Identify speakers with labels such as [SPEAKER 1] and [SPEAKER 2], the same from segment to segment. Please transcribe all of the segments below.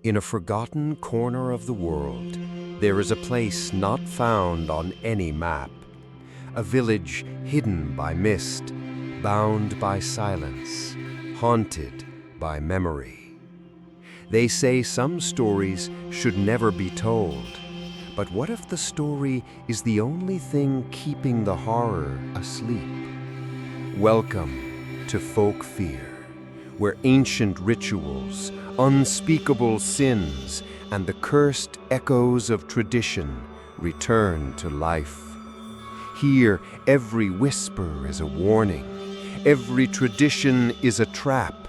[SPEAKER 1] In a forgotten corner of the world, there is a place not found on any map. A village hidden by mist, bound by silence, haunted by memory. They say some stories should never be told. But what if the story is the only thing keeping the horror asleep? Welcome to Folk Fear, where ancient rituals, unspeakable sins, and the cursed echoes of tradition return to life. Here, every whisper is a warning, every tradition is a trap,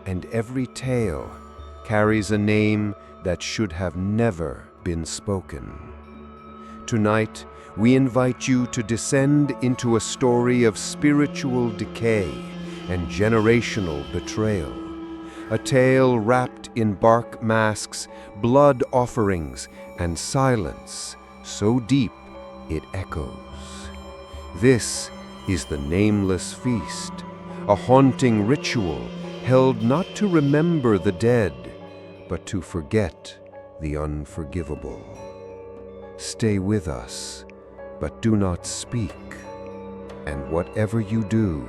[SPEAKER 1] and every tale carries a name that should have never been spoken. Tonight, we invite you to descend into a story of spiritual decay and generational betrayal. A tale wrapped in bark masks, blood offerings, and silence so deep it echoes. This is the Nameless Feast, a haunting ritual held not to remember the dead, but to forget the unforgivable. Stay with us, but do not speak. And whatever you do,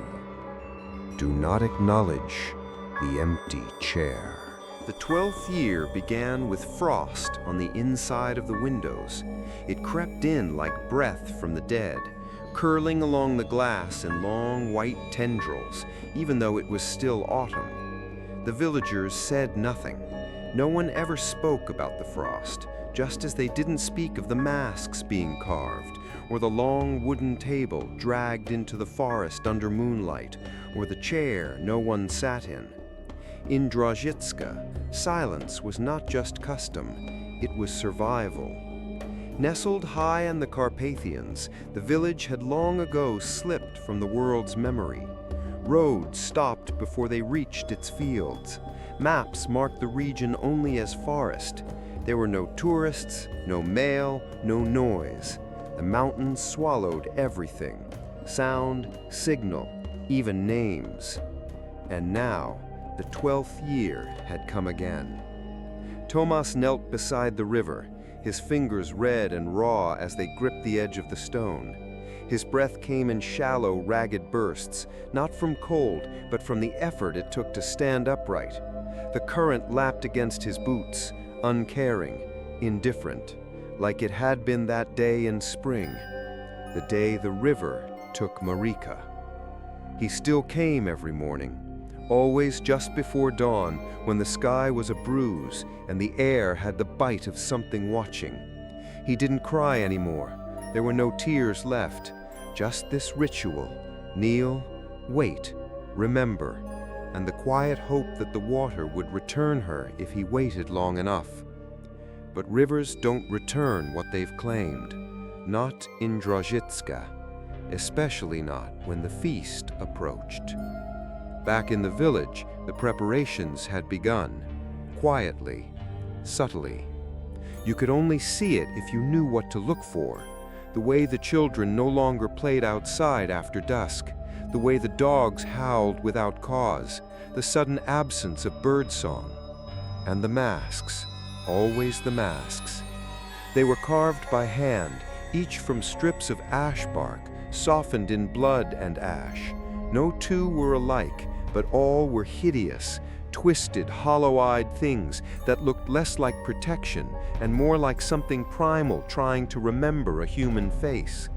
[SPEAKER 1] do not acknowledge the empty chair. The 12th year began with frost on the inside of the windows. It crept in like breath from the dead, curling along the glass in long white tendrils, even though it was still autumn. The villagers said nothing. No one ever spoke about the frost, just as they didn't speak of the masks being carved, or the long wooden table dragged into the forest under moonlight, or the chair no one sat in. In Drozhitska, silence was not just custom, it was survival. Nestled high in the Carpathians, the village had long ago slipped from the world's memory. Roads stopped before they reached its fields. Maps marked the region only as forest. There were no tourists, no mail, no noise. The mountains swallowed everything: sound, signal, even names. And now, the 12th year had come again. Tomas knelt beside the river, his fingers red and raw as they gripped the edge of the stone. His breath came in shallow, ragged bursts, not from cold, but from the effort it took to stand upright. The current lapped against his boots, uncaring, indifferent, like it had been that day in spring, the day the river took Marika. He still came every morning, always just before dawn, when the sky was a bruise and the air had the bite of something watching. He didn't cry anymore. There were no tears left, just this ritual: kneel, wait, remember, and the quiet hope that the water would return her if he waited long enough. But rivers don't return what they've claimed, not in Drozhitska, especially not when the feast approached. Back in the village, the preparations had begun, quietly, subtly. You could only see it if you knew what to look for: the way the children no longer played outside after dusk, the way the dogs howled without cause, the sudden absence of birdsong. And the masks, always the masks. They were carved by hand, each from strips of ash bark, softened in blood and ash. No two were alike, but all were hideous, twisted, hollow-eyed things that looked less like protection and more like something primal trying to remember a human face.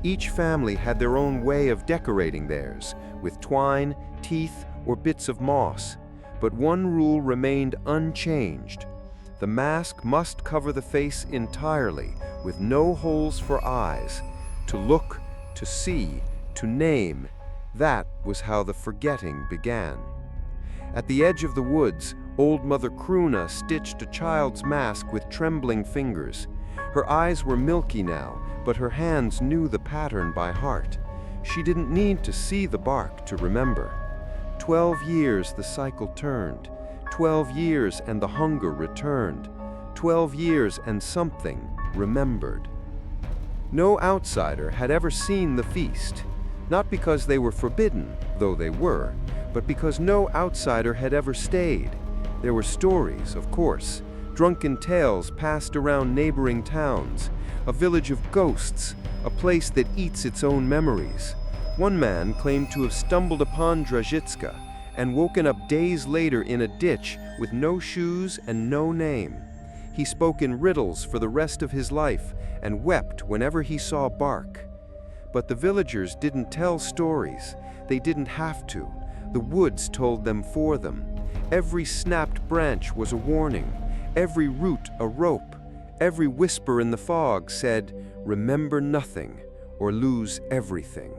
[SPEAKER 1] Each family had their own way of decorating theirs, with twine, teeth, or bits of moss. But one rule remained unchanged: the mask must cover the face entirely, with no holes for eyes. To look, to see, to name, that was how the forgetting began. At the edge of the woods, old Mother Kruna stitched a child's mask with trembling fingers. Her eyes were milky now, but her hands knew the pattern by heart. She didn't need to see the bark to remember. 12 years the cycle turned. 12 years and the hunger returned. 12 years and something remembered. No outsider had ever seen the feast, not because they were forbidden, though they were, but because no outsider had ever stayed. There were stories, of course, drunken tales passed around neighboring towns, a village of ghosts, a place that eats its own memories. One man claimed to have stumbled upon Drajitska and woken up days later in a ditch with no shoes and no name. He spoke in riddles for the rest of his life and wept whenever he saw bark. But the villagers didn't tell stories. They didn't have to. The woods told them for them. Every snapped branch was a warning, every root a rope, every whisper in the fog said, "Remember nothing or lose everything."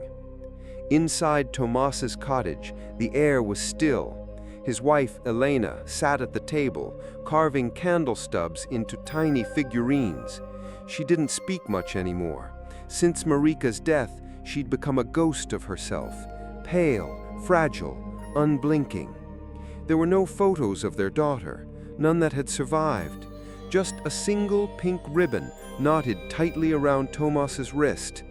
[SPEAKER 1] Inside Tomas's cottage, the air was still. His wife, Elena, sat at the table, carving candle stubs into tiny figurines. She didn't speak much anymore. Since Marika's death, she'd become a ghost of herself, pale, fragile, unblinking. There were no photos of their daughter, none that had survived. Just a single pink ribbon knotted tightly around Tomas's wrist.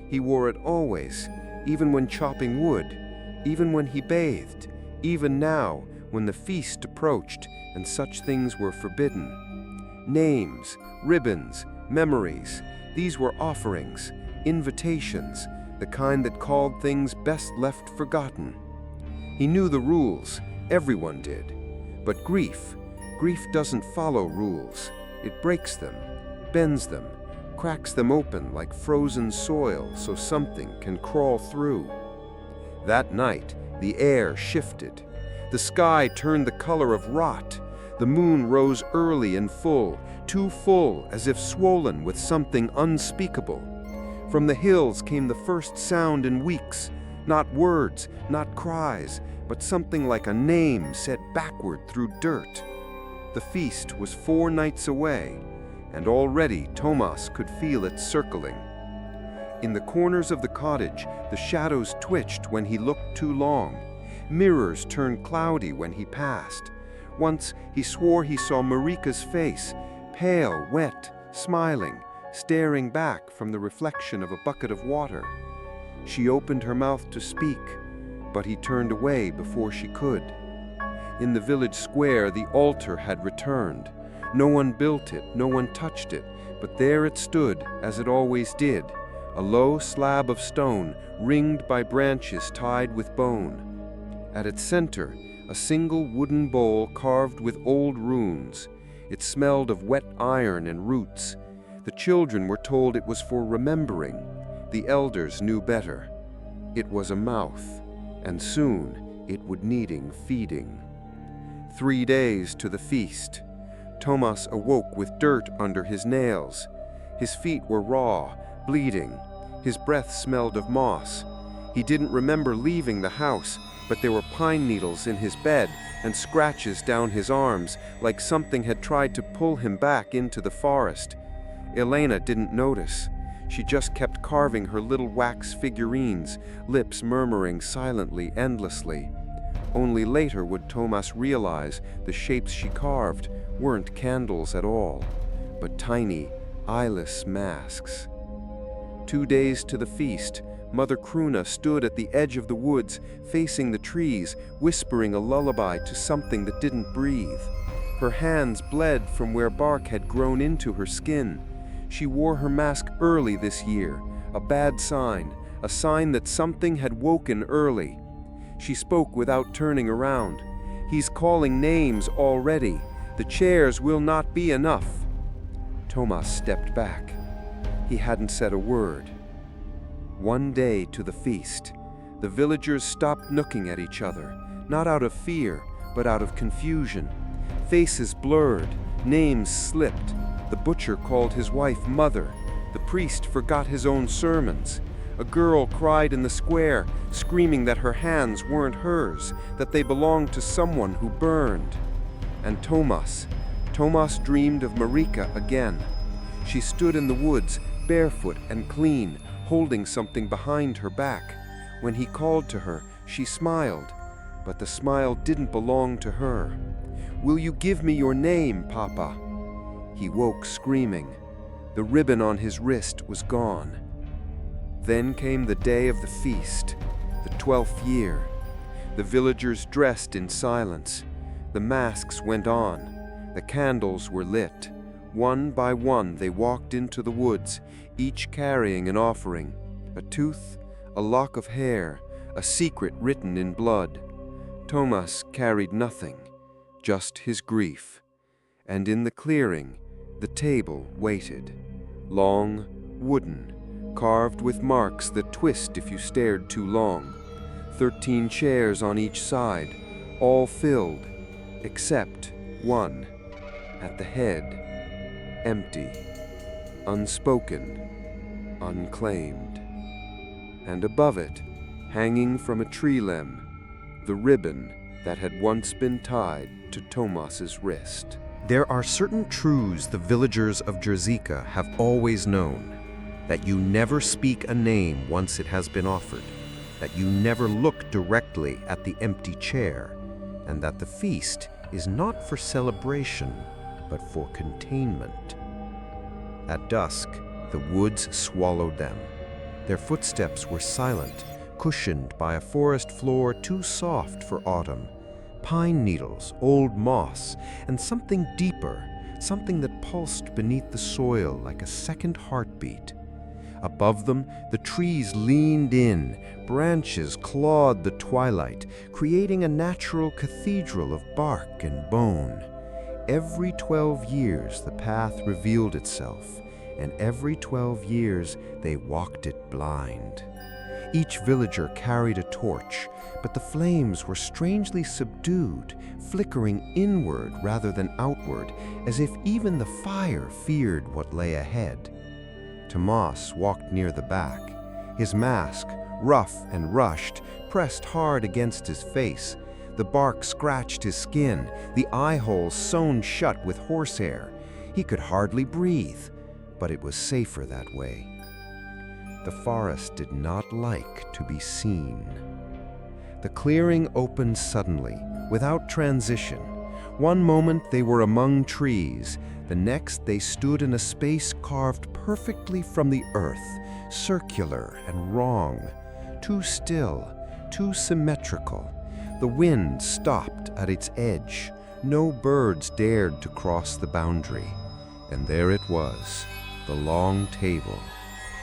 [SPEAKER 1] He wore it always, even when chopping wood, even when he bathed, even now when the feast approached and such things were forbidden. Names, ribbons, memories, these were offerings, invitations, the kind that called things best left forgotten. He knew the rules, everyone did. But grief doesn't follow rules. It breaks them, bends them, cracks them open like frozen soil so something can crawl through. That night, the air shifted. The sky turned the color of rot. The moon rose early and full, too full as if swollen with something unspeakable. From the hills came the first sound in weeks, not words, not cries, but something like a name said backward through dirt. The feast was 4 nights away, and already Tomas could feel it circling. In the corners of the cottage, the shadows twitched when he looked too long. Mirrors turned cloudy when he passed. Once he swore he saw Marika's face, pale, wet, smiling, staring back from the reflection of a bucket of water. She opened her mouth to speak, but he turned away before she could. In the village square, the altar had returned. No one built it, no one touched it, but there it stood, as it always did, a low slab of stone ringed by branches tied with bone. At its center, a single wooden bowl carved with old runes. It smelled of wet iron and roots. The children were told it was for remembering. The elders knew better. It was a mouth, and soon it would needing feeding. 3 days to the feast. Tomas awoke with dirt under his nails. His feet were raw, bleeding. His breath smelled of moss. He didn't remember leaving the house, but there were pine needles in his bed and scratches down his arms, like something had tried to pull him back into the forest. Elena didn't notice. She just kept carving her little wax figurines, lips murmuring silently, endlessly. Only later would Tomas realize the shapes she carved weren't candles at all, but tiny, eyeless masks. 2 days to the feast, Mother Kruna stood at the edge of the woods, facing the trees, whispering a lullaby to something that didn't breathe. Her hands bled from where bark had grown into her skin. She wore her mask early this year, a bad sign, a sign that something had woken early. She spoke without turning around. "He's calling names already. The chairs will not be enough." Tomas stepped back. He hadn't said a word. 1 day to the feast. The villagers stopped looking at each other, not out of fear, but out of confusion. Faces blurred, names slipped. The butcher called his wife mother. The priest forgot his own sermons. A girl cried in the square, screaming that her hands weren't hers, that they belonged to someone who burned. And Tomas dreamed of Marika again. She stood in the woods, barefoot and clean, holding something behind her back. When he called to her, she smiled, but the smile didn't belong to her. "Will you give me your name, Papa?" He woke screaming. The ribbon on his wrist was gone. Then came the day of the feast, the 12th year. The villagers dressed in silence. The masks went on. The candles were lit. One by one they walked into the woods, each carrying an offering, a tooth, a lock of hair, a secret written in blood. Thomas carried nothing, just his grief. And in the clearing, the table waited, long, wooden, carved with marks that twist if you stared too long. 13 chairs on each side, all filled, except one, at the head, empty, unspoken, unclaimed. And above it, hanging from a tree limb, the ribbon that had once been tied to Tomas's wrist. There are certain truths the villagers of Jerzika have always known. That you never speak a name once it has been offered, that you never look directly at the empty chair, and that the feast is not for celebration, but for containment. At dusk, the woods swallowed them. Their footsteps were silent, cushioned by a forest floor too soft for autumn. Pine needles, old moss, and something deeper, something that pulsed beneath the soil like a second heartbeat. Above them, the trees leaned in, branches clawed the twilight, creating a natural cathedral of bark and bone. Every 12 years the path revealed itself, and every 12 years they walked it blind. Each villager carried a torch, but the flames were strangely subdued, flickering inward rather than outward, as if even the fire feared what lay ahead. Tomas walked near the back, his mask, rough and rushed, pressed hard against his face. The bark scratched his skin, the eye holes sewn shut with horsehair. He could hardly breathe, but it was safer that way. The forest did not like to be seen. The clearing opened suddenly, without transition. One moment they were among trees, the next they stood in a space carved perfectly from the earth, circular and wrong, too still, too symmetrical. The wind stopped at its edge. No birds dared to cross the boundary. And there it was, the long table,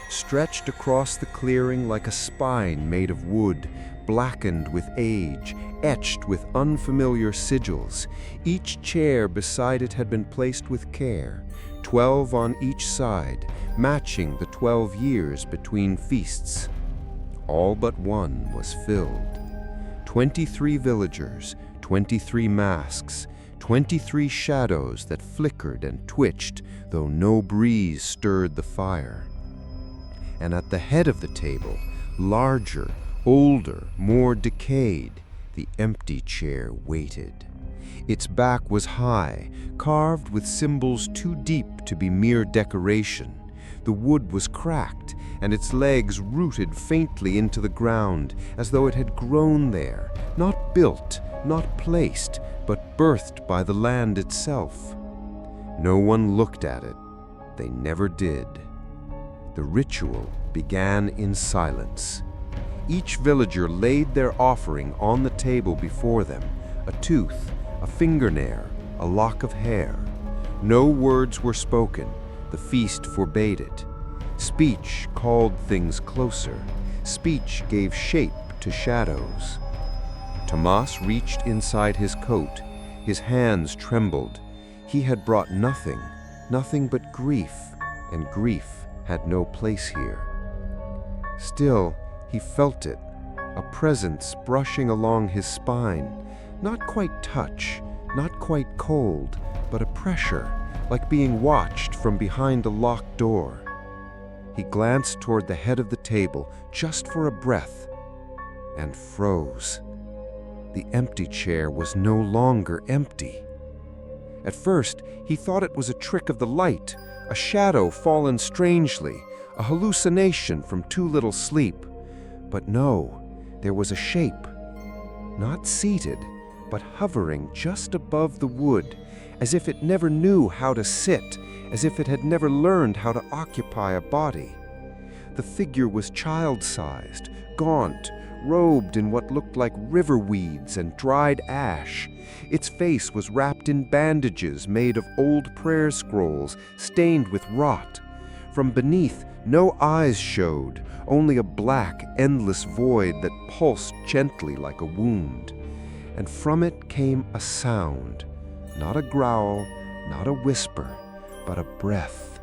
[SPEAKER 1] stretched across the clearing like a spine made of wood, blackened with age, etched with unfamiliar sigils. Each chair beside it had been placed with care, 12 on each side, matching the 12 years between feasts. All but one was filled. 23 villagers, 23 masks, 23 shadows that flickered and twitched, though no breeze stirred the fire. And at the head of the table, larger, older, more decayed, the empty chair waited. Its back was high, carved with symbols too deep to be mere decoration. The wood was cracked, and its legs rooted faintly into the ground, as though it had grown there, not built, not placed, but birthed by the land itself. No one looked at it. They never did. The ritual began in silence. Each villager laid their offering on the table before them, a tooth, a fingernail, a lock of hair. No words were spoken. The feast forbade it. Speech called things closer. Speech gave shape to shadows. Tomas reached inside his coat. His hands trembled. He had brought nothing, nothing but grief, and grief had no place here. Still, he felt it, a presence brushing along his spine, not quite touch, not quite cold, but a pressure, like being watched from behind a locked door. He glanced toward the head of the table, just for a breath, and froze. The empty chair was no longer empty. At first, he thought it was a trick of the light, a shadow fallen strangely, a hallucination from too little sleep. But no, there was a shape, not seated, but hovering just above the wood, as if it never knew how to sit, as if it had never learned how to occupy a body. The figure was child-sized, gaunt, robed in what looked like river weeds and dried ash. Its face was wrapped in bandages made of old prayer scrolls stained with rot. From beneath, no eyes showed, only a black, endless void that pulsed gently like a wound. And from it came a sound, not a growl, not a whisper, but a breath,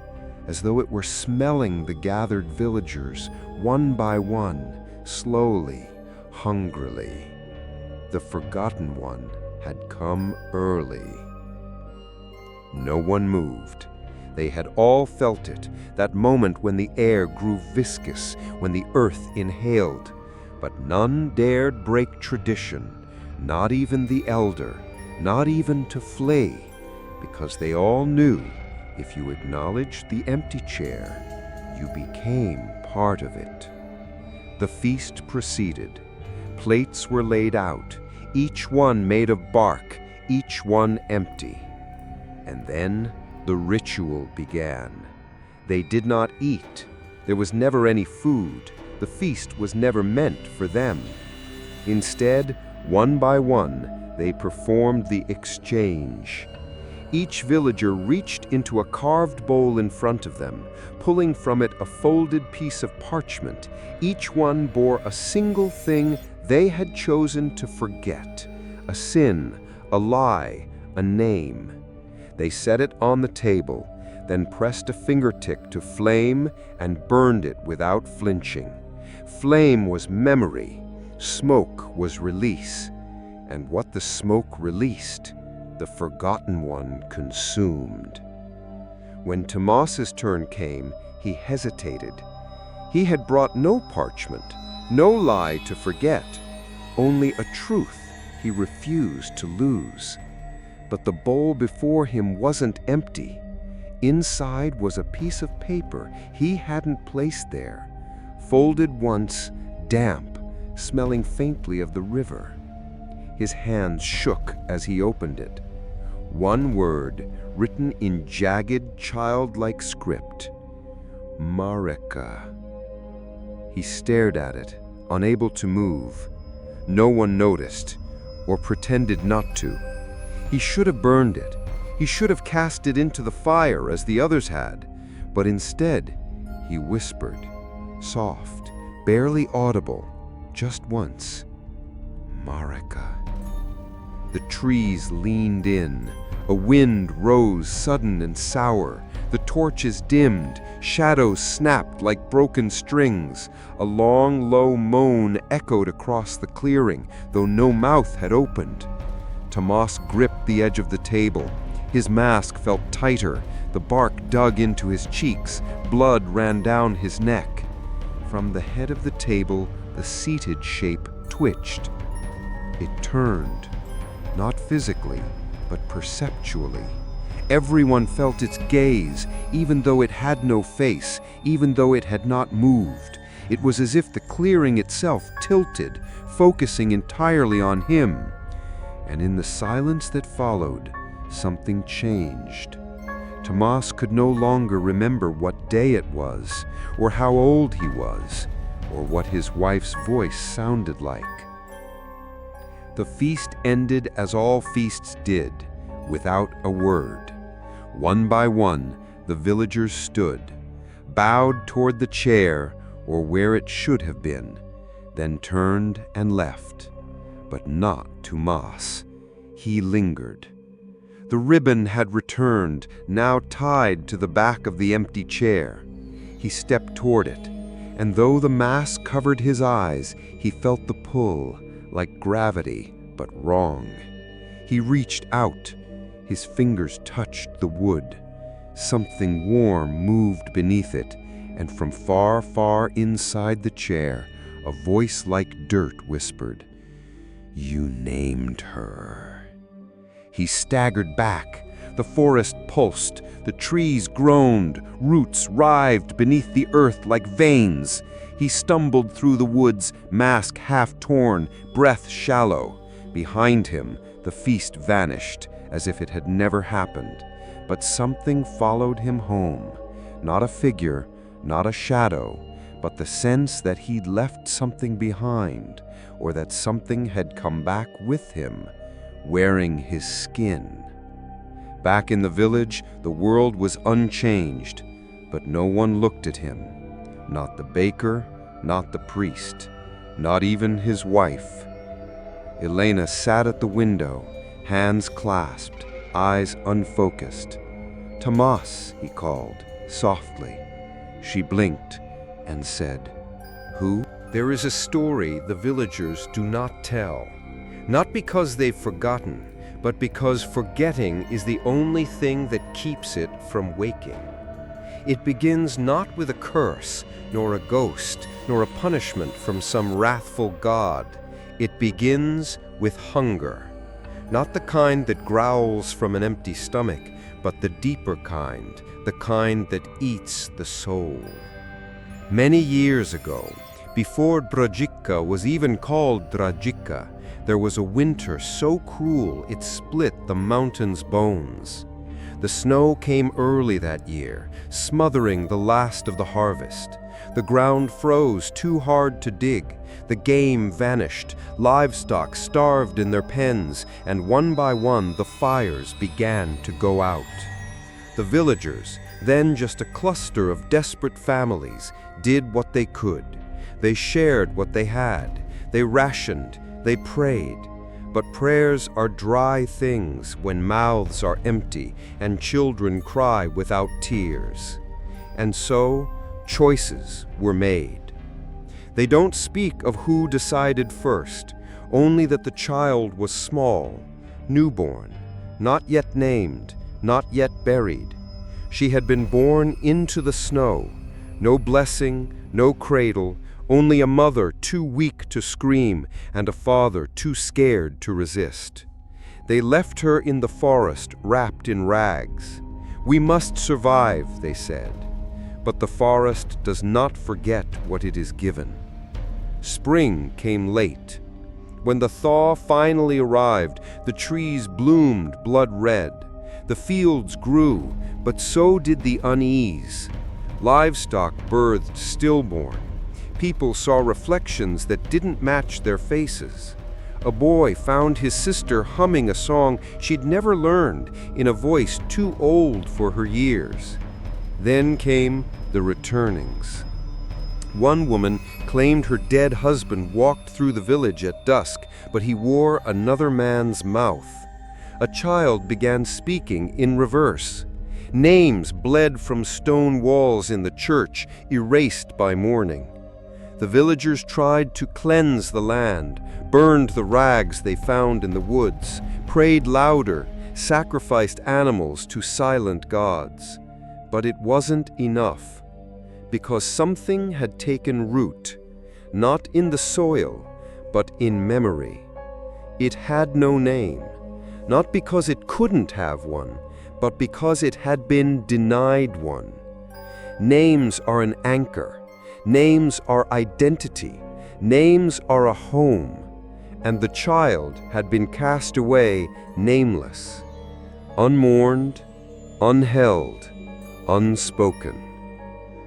[SPEAKER 1] as though it were smelling the gathered villagers, one by one, slowly, hungrily. The Forgotten One had come early. No one moved. They had all felt it, that moment when the air grew viscous, when the earth inhaled. But none dared break tradition, not even the elder, not even to flee, because they all knew if you acknowledged the empty chair, you became part of it. The feast proceeded. Plates were laid out, each one made of bark, each one empty. And then the ritual began. They did not eat. There was never any food. The feast was never meant for them. Instead, one by one, they performed the exchange. Each villager reached into a carved bowl in front of them, pulling from it a folded piece of parchment. Each one bore a single thing they had chosen to forget, a sin, a lie, a name. They set it on the table, then pressed a fingertip to flame and burned it without flinching. Flame was memory, smoke was release, and what the smoke released, the Forgotten One consumed. When Tomas's turn came, he hesitated. He had brought no parchment, no lie to forget, only a truth he refused to lose. But the bowl before him wasn't empty. Inside was a piece of paper he hadn't placed there, folded once, damp, smelling faintly of the river. His hands shook as he opened it. One word, written in jagged, childlike script. Marika. He stared at it, unable to move. No one noticed, or pretended not to. He should have burned it. He should have cast it into the fire as the others had. But instead, he whispered, soft, barely audible, just once. Marika. The trees leaned in. A wind rose sudden and sour. The torches dimmed. Shadows snapped like broken strings. A long, low moan echoed across the clearing, though no mouth had opened. Tomas gripped the edge of the table. His mask felt tighter. The bark dug into his cheeks. Blood ran down his neck. From the head of the table, the seated shape twitched. It turned, not physically, but perceptually. Everyone felt its gaze, even though it had no face, even though it had not moved. It was as if the clearing itself tilted, focusing entirely on him. And in the silence that followed, something changed. Tomas could no longer remember what day it was, or how old he was, or what his wife's voice sounded like. The feast ended as all feasts did, without a word. One by one, the villagers stood, bowed toward the chair or where it should have been, then turned and left. But not Tomas. He lingered. The ribbon had returned, now tied to the back of the empty chair. He stepped toward it, and though the mask covered his eyes, he felt the pull, like gravity, but wrong. He reached out. His fingers touched the wood. Something warm moved beneath it, and from far, far inside the chair, a voice like dirt whispered, "You named her." He staggered back. The forest pulsed, the trees groaned, roots writhed beneath the earth like veins. He stumbled through the woods, mask half torn, breath shallow. Behind him, the feast vanished, as if it had never happened. But something followed him home. Not a figure, not a shadow, but the sense that he'd left something behind, or that something had come back with him, wearing his skin. Back in the village, the world was unchanged, but no one looked at him. Not the baker, not the priest, not even his wife. Elena sat at the window, hands clasped, eyes unfocused. "Tomas," he called, softly. She blinked and said, "Who?"
[SPEAKER 2] There is a story the villagers do not tell, not because they've forgotten, but because forgetting is the only thing that keeps it from waking. It begins not with a curse, nor a ghost, nor a punishment from some wrathful god. It begins with hunger, not the kind that growls from an empty stomach, but the deeper kind, the kind that eats the soul. Many years ago, before Drajika was even called Drajika, there was a winter so cruel it split the mountain's bones. The snow came early that year, smothering the last of the harvest. The ground froze too hard to dig. The game vanished, livestock starved in their pens, and one by one the fires began to go out. The villagers, then just a cluster of desperate families, did what they could. They shared what they had. They rationed. They prayed. But prayers are dry things when mouths are empty and children cry without tears. And so, choices were made. They don't speak of who decided first, only that the child was small, newborn, not yet named, not yet buried. She had been born into the snow, no blessing, no cradle, only a mother too weak to scream and a father too scared to resist. They left her in the forest, wrapped in rags. "We must survive," they said. But the forest does not forget what it is given. Spring came late. When the thaw finally arrived, the trees bloomed blood red. The fields grew, but so did the unease. Livestock birthed stillborn. People saw reflections that didn't match their faces. A boy found his sister humming a song she'd never learned in a voice too old for her years. Then came the returnings. One woman claimed her dead husband walked through the village at dusk, but he wore another man's mouth. A child began speaking in reverse. Names bled from stone walls in the church, erased by mourning. The villagers tried to cleanse the land, burned the rags they found in the woods, prayed louder, sacrificed animals to silent gods. But it wasn't enough, because something had taken root, not in the soil, but in memory. It had no name, not because it couldn't have one, but because it had been denied one. Names are an anchor. Names are identity. Names are a home. And the child had been cast away nameless, unmourned, unheld, unspoken.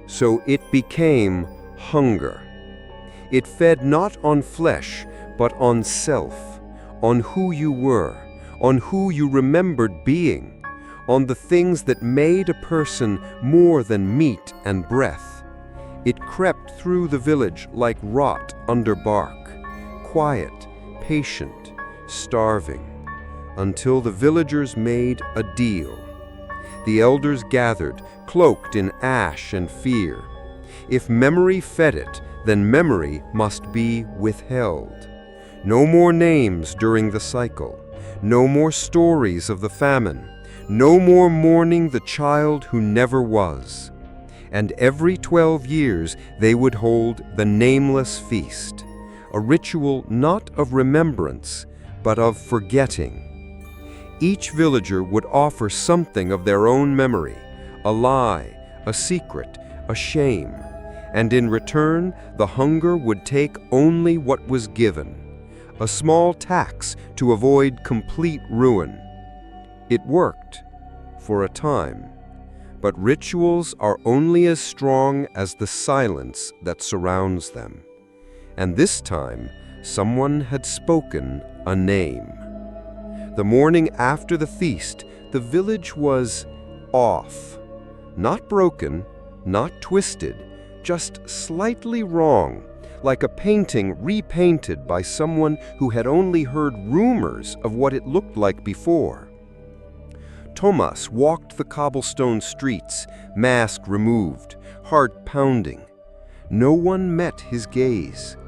[SPEAKER 2] So it became hunger. It fed not on flesh, but on self, on who you were, on who you remembered being, on the things that made a person more than meat and breath. It crept through the village like rot under bark, quiet, patient, starving, until the villagers made a deal. The elders gathered, cloaked in ash and fear. If memory fed it, then memory must be withheld. No more names during the cycle, no more stories of the famine, no more mourning the child who never was. And every 12 years they would hold the Nameless Feast, a ritual not of remembrance, but of forgetting. Each villager would offer something of their own memory, a lie, a secret, a shame, and in return the hunger would take only what was given, a small tax to avoid complete ruin. It worked, for a time,
[SPEAKER 1] but rituals are only as strong as the silence that surrounds them. And this time, someone had spoken a name. The morning after the feast, the village was off. Not broken, not twisted, just slightly wrong, like a painting repainted by someone who had only heard rumors of what it looked like before. Thomas walked the cobblestone streets, mask removed, heart pounding. No one met his gaze.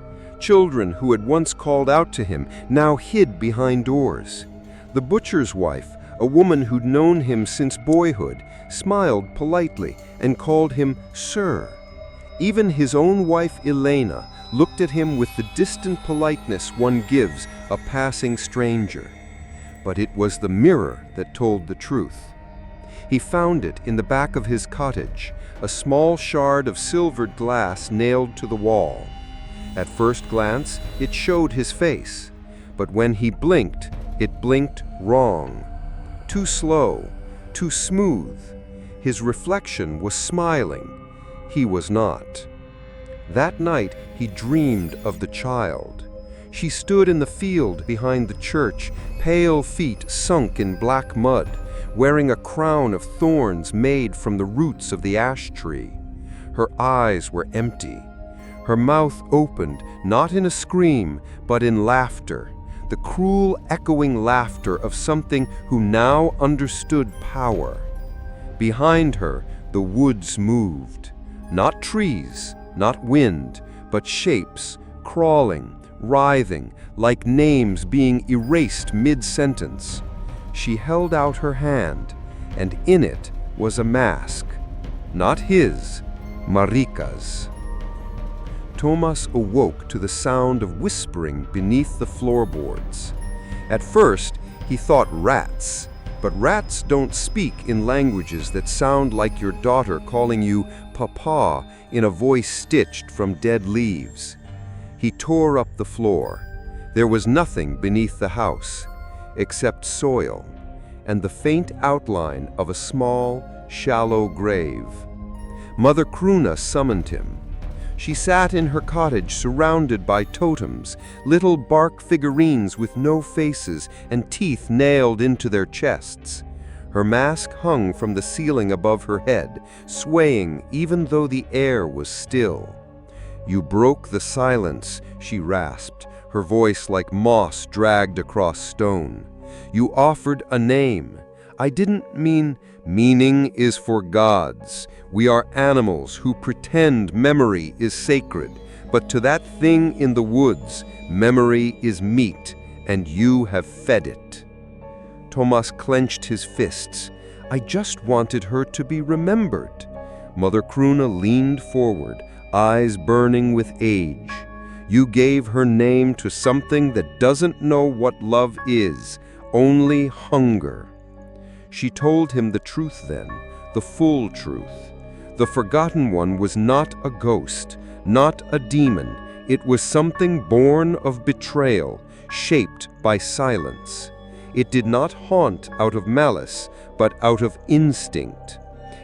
[SPEAKER 1] Children who had once called out to him now hid behind doors. The butcher's wife, a woman who'd known him since boyhood, smiled politely and called him Sir. Even his own wife Elena looked at him with the distant politeness one gives a passing stranger. But it was the mirror that told the truth. He found it in the back of his cottage, a small shard of silvered glass nailed to the wall. At first glance, it showed his face, but when he blinked, it blinked wrong. Too slow, too smooth. His reflection was smiling. He was not. That night, he dreamed of the child. She stood in the field behind the church, pale feet sunk in black mud, wearing a crown of thorns made from the roots of the ash tree. Her eyes were empty. Her mouth opened, not in a scream, but in laughter, the cruel, echoing laughter of something who now understood power. Behind her, the woods moved. Not trees, not wind, but shapes, crawling, writhing, like names being erased mid-sentence. She held out her hand, and in it was a mask. Not his, Marika's. Thomas awoke to the sound of whispering beneath the floorboards. At first, he thought rats, but rats don't speak in languages that sound like your daughter calling you Papa in a voice stitched from dead leaves. He tore up the floor. There was nothing beneath the house, except soil, and the faint outline of a small, shallow grave. Mother Kruna summoned him. She sat in her cottage surrounded by totems, little bark figurines with no faces and teeth nailed into their chests. Her mask hung from the ceiling above her head, swaying even though the air was still. "You broke the silence," she rasped, her voice like moss dragged across stone. "You offered a name. I didn't mean meaning is for gods. We are animals who pretend memory is sacred, but to that thing in the woods, memory is meat, and you have fed it." Thomas clenched his fists. "I just wanted her to be remembered." Mother Kruna leaned forward, eyes burning with age. "You gave her name to something that doesn't know what love is, only hunger." She told him the truth then, the full truth. The forgotten one was not a ghost, not a demon. It was something born of betrayal, shaped by silence. It did not haunt out of malice, but out of instinct.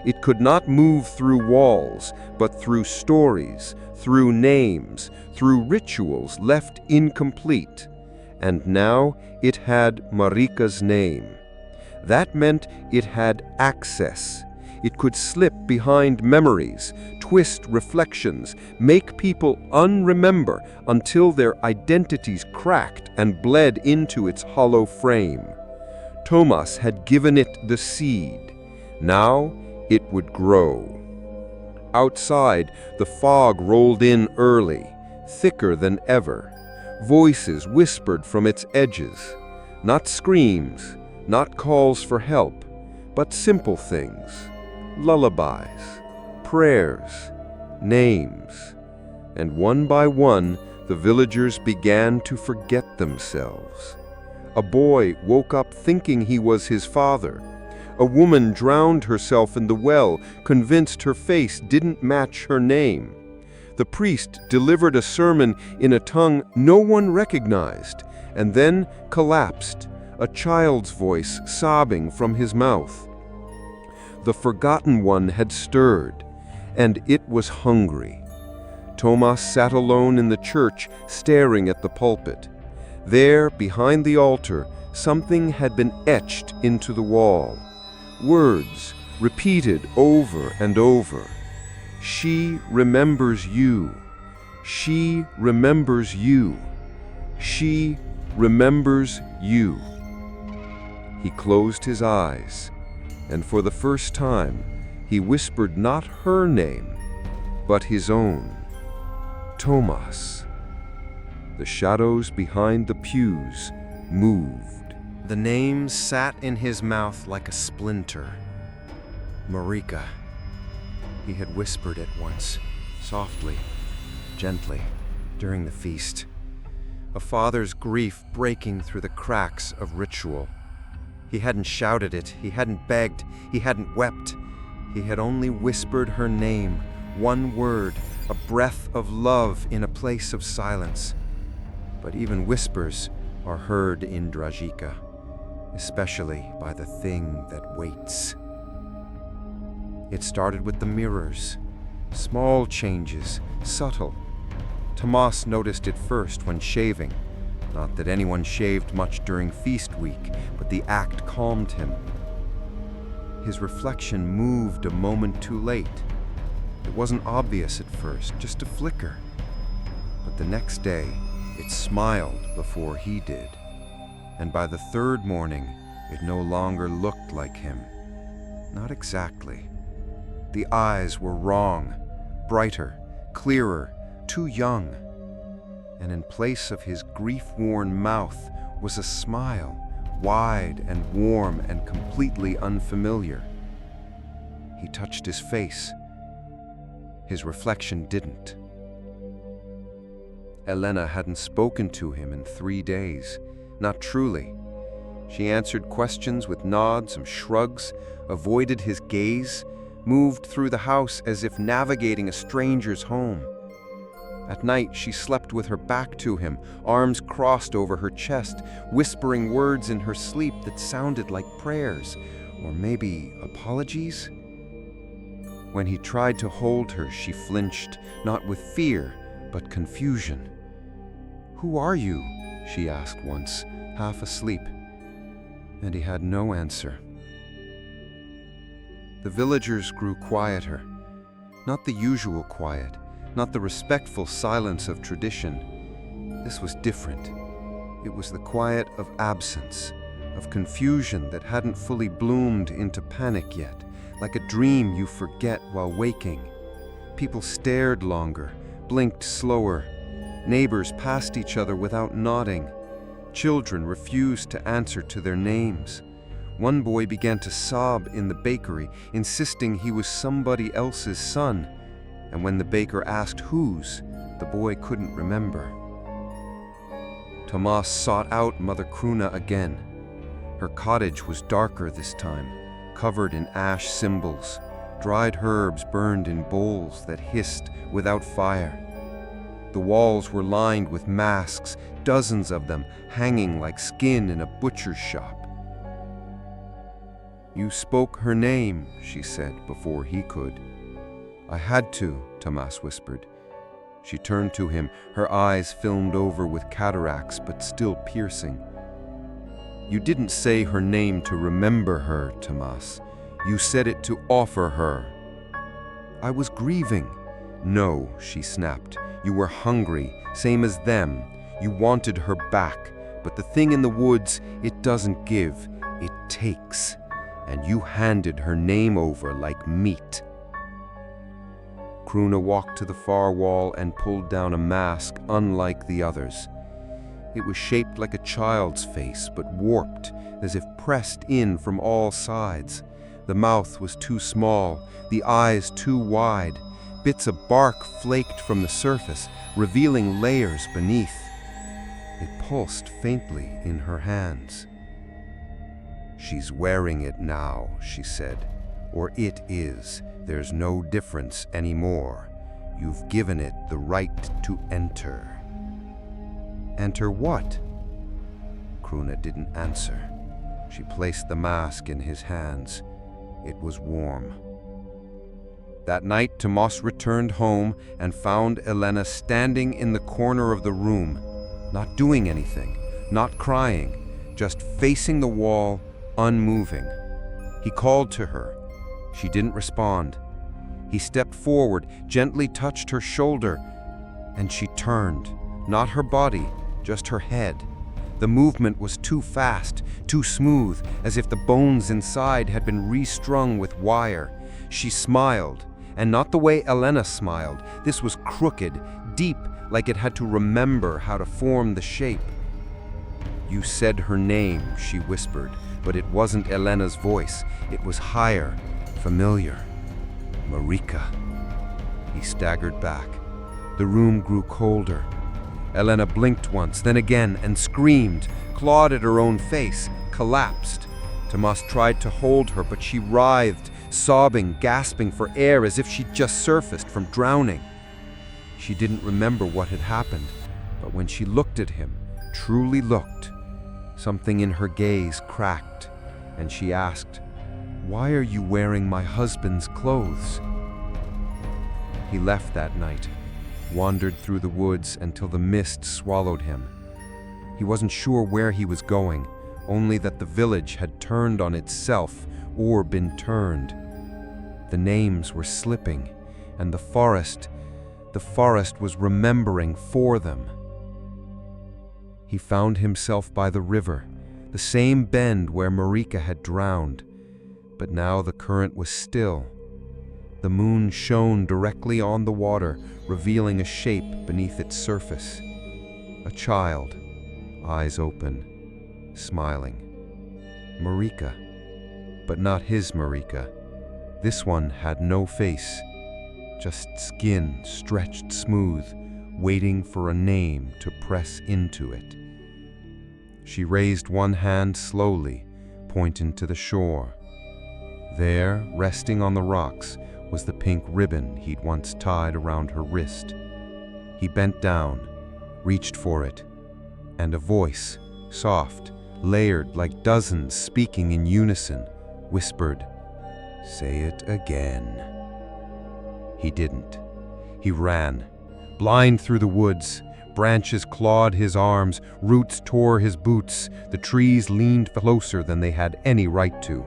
[SPEAKER 1] It could not move through walls, but through stories, through names, through rituals left incomplete. And now it had Marika's name. That meant it had access. It could slip behind memories, twist reflections, make people unremember until their identities cracked and bled into its hollow frame. Thomas had given it the seed. Now it would grow. Outside, the fog rolled in early, thicker than ever. Voices whispered from its edges. Not screams, not calls for help, but simple things. Lullabies, prayers, names. And one by one, the villagers began to forget themselves. A boy woke up thinking he was his father. A woman drowned herself in the well, convinced her face didn't match her name. The priest delivered a sermon in a tongue no one recognized, and then collapsed, a child's voice sobbing from his mouth. The forgotten one had stirred, and it was hungry. Tomas sat alone in the church, staring at the pulpit. There, behind the altar, something had been etched into the wall. Words, repeated over and over. She remembers you. She remembers you. She remembers you. He closed his eyes, and for the first time, he whispered not her name, but his own. Tomas. The shadows behind the pews moved.
[SPEAKER 2] The name sat in his mouth like a splinter. Marika. He had whispered it once, softly, gently, during the feast. A father's grief breaking through the cracks of ritual. He hadn't shouted it, he hadn't begged, he hadn't wept. He had only whispered her name, one word, a breath of love in a place of silence. But even whispers are heard in Drajika, especially by the thing that waits. It started with the mirrors. Small changes, subtle. Tomas noticed it first when shaving. Not that anyone shaved much during feast week, but the act calmed him. His reflection moved a moment too late. It wasn't obvious at first, just a flicker. But the next day, it smiled before he did. And by the third morning, it no longer looked like him. Not exactly. The eyes were wrong, brighter, clearer, too young. And in place of his grief-worn mouth was a smile, wide and warm and completely unfamiliar. He touched his face. His reflection didn't. Elena hadn't spoken to him in 3 days, not truly. She answered questions with nods and shrugs, avoided his gaze, moved through the house as if navigating a stranger's home. At night, she slept with her back to him, arms crossed over her chest, whispering words in her sleep that sounded like prayers, or maybe apologies. When he tried to hold her, she flinched, not with fear, but confusion. "Who are you?" she asked once, half asleep, and he had no answer. The villagers grew quieter, not the usual quiet, not the respectful silence of tradition. This was different. It was the quiet of absence, of confusion that hadn't fully bloomed into panic yet, like a dream you forget while waking. People stared longer, blinked slower. Neighbors passed each other without nodding. Children refused to answer to their names. One boy began to sob in the bakery, insisting he was somebody else's son. And when the baker asked whose, the boy couldn't remember. Tomas sought out Mother Kruna again. Her cottage was darker this time, covered in ash symbols. Dried herbs burned in bowls that hissed without fire. The walls were lined with masks, dozens of them hanging like skin in a butcher's shop. "You spoke her name," she said before he could. "I had to," Tomas whispered. She turned to him, her eyes filmed over with cataracts but still piercing. "You didn't say her name to remember her, Tomas. You said it to offer her." "I was grieving." "No," she snapped. "You were hungry, same as them. You wanted her back. But the thing in the woods, it doesn't give, it takes. And you handed her name over like meat." Kruna walked to the far wall and pulled down a mask unlike the others. It was shaped like a child's face, but warped, as if pressed in from all sides. The mouth was too small, the eyes too wide. Bits of bark flaked from the surface, revealing layers beneath. It pulsed faintly in her hands. "She's wearing it now," she said. "Or it is. There's no difference anymore. You've given it the right to enter." "Enter what?" Kruna didn't answer. She placed the mask in his hands.
[SPEAKER 1] It was warm. That night, Tomas returned home and found Elena standing in the corner of the room, not doing anything, not crying, just facing the wall, unmoving. He called to her. She didn't respond. He stepped forward, gently touched her shoulder, and she turned, not her body, just her head. The movement was too fast, too smooth, as if the bones inside had been restrung with wire. She smiled, and not the way Elena smiled. This was crooked, deep, like it had to remember how to form the shape. "You said her name," she whispered, but it wasn't Elena's voice. It was higher, familiar. "Marika." He staggered back. The room grew colder. Elena blinked once, then again, and screamed, clawed at her own face, collapsed. Tomas tried to hold her, but she writhed, sobbing, gasping for air as if she'd just surfaced from drowning. She didn't remember what had happened, but when she looked at him, truly looked, something in her gaze cracked, and she asked, "Why are you wearing my husband's clothes?" He left that night, wandered through the woods until the mist swallowed him. He wasn't sure where he was going, only that the village had turned on itself or been turned. The names were slipping, and the forest was remembering for them. He found himself by the river, the same bend where Marika had drowned, but now the current was still. The moon shone directly on the water, revealing a shape beneath its surface. A child, eyes open, smiling. Marika, but not his Marika. This one had no face, just skin stretched smooth, waiting for a name to press into it. She raised one hand slowly, pointing to the shore. There, resting on the rocks, was the pink ribbon he'd once tied around her wrist. He bent down, reached for it, and a voice, soft, layered like dozens speaking in unison, whispered, "Say it again." He didn't. He ran, blind through the woods. Branches clawed his arms, roots tore his boots, the trees leaned closer than they had any right to.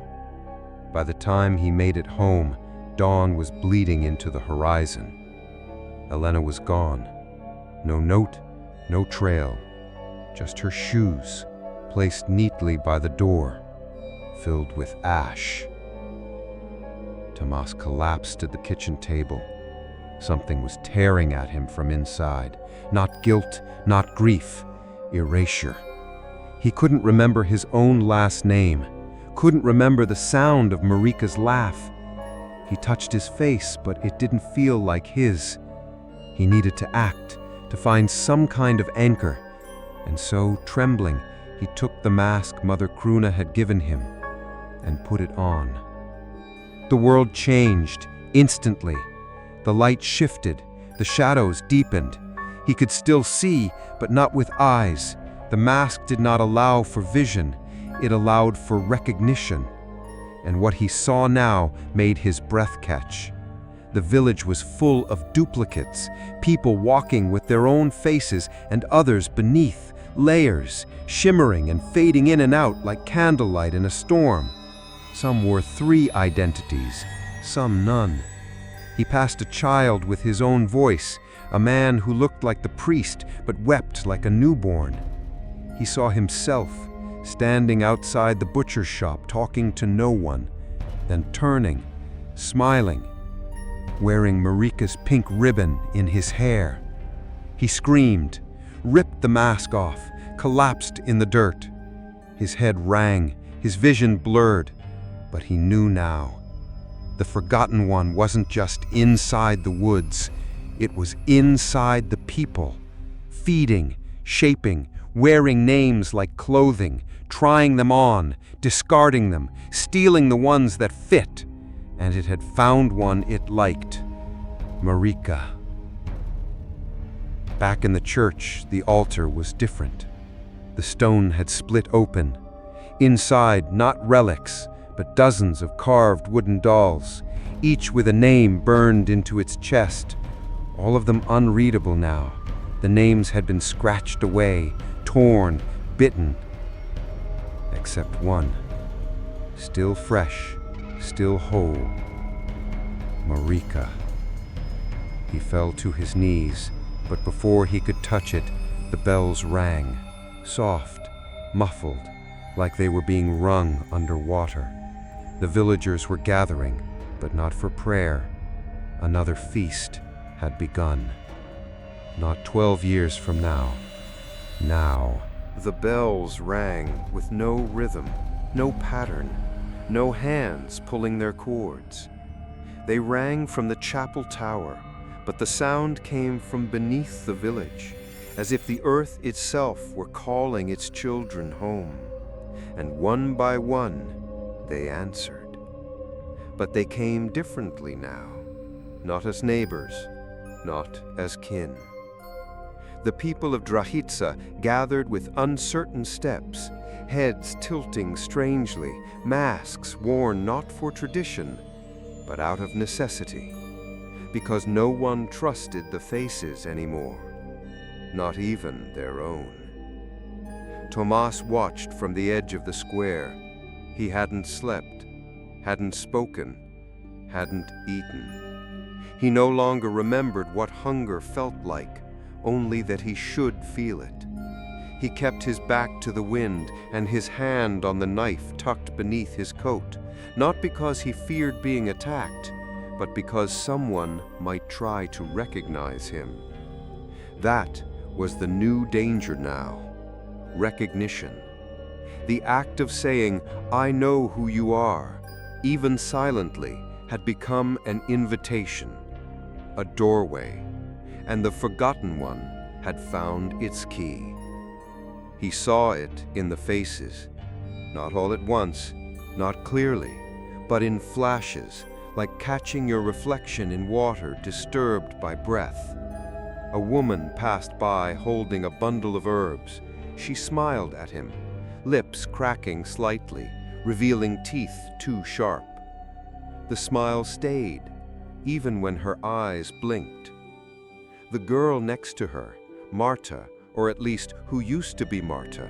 [SPEAKER 1] By the time he made it home, dawn was bleeding into the horizon. Elena was gone. No note, no trail, just her shoes, placed neatly by the door, filled with ash. Tomas collapsed at the kitchen table. Something was tearing at him from inside. Not guilt, not grief, erasure. He couldn't remember his own last name, couldn't remember the sound of Marika's laugh. He touched his face, but it didn't feel like his. He needed to act, to find some kind of anchor. And so, trembling, he took the mask Mother Kruna had given him and put it on. The world changed, instantly. The light shifted, the shadows deepened. He could still see, but not with eyes. The mask did not allow for vision, it allowed for recognition. And what he saw now made his breath catch. The village was full of duplicates, people walking with their own faces and others beneath, layers, shimmering and fading in and out like candlelight in a storm. Some wore 3 identities, some none. He passed a child with his own voice, a man who looked like the priest but wept like a newborn. He saw himself, standing outside the butcher's shop talking to no one, then turning, smiling, wearing Marika's pink ribbon in his hair. He screamed, ripped the mask off, collapsed in the dirt. His head rang, his vision blurred, but he knew now. The forgotten one wasn't just inside the woods, it was inside the people, feeding, shaping, wearing names like clothing, trying them on, discarding them, stealing the ones that fit, and it had found one it liked, Marika. Back in the church, the altar was different. The stone had split open. Inside, not relics, but dozens of carved wooden dolls, each with a name burned into its chest, all of them unreadable now. The names had been scratched away, torn, bitten, except one, still fresh, still whole. Marika. He fell to his knees, but before he could touch it, the bells rang, soft, muffled, like they were being rung underwater. The villagers were gathering, but not for prayer. Another feast had begun. Not 12 years from now. Now.
[SPEAKER 2] The bells rang with no rhythm, no pattern, no hands pulling their cords. They rang from the chapel tower, but the sound came from beneath the village, as if the earth itself were calling its children home. And one by one, they answered. But they came differently now, not as neighbors, not as kin. The people of Drahitsa gathered with uncertain steps, heads tilting strangely, masks worn not for tradition, but out of necessity, because no one trusted the faces anymore, not even their own. Tomas watched from the edge of the square. He hadn't slept, hadn't spoken, hadn't eaten. He no longer remembered what hunger felt like, only that he should feel it. He kept his back to the wind and his hand on the knife tucked beneath his coat, not because he feared being attacked, but because someone might try to recognize him. That was the new danger now. Recognition. The act of saying, "I know who you are," even silently, had become an invitation, a doorway, and the forgotten one had found its key. He saw it in the faces, not all at once, not clearly, but in flashes, like catching your reflection in water disturbed by breath. A woman passed by holding a bundle of herbs. She smiled at him, lips cracking slightly, revealing teeth too sharp. The smile stayed, even when her eyes blinked. The girl next to her, Marta, or at least who used to be Marta,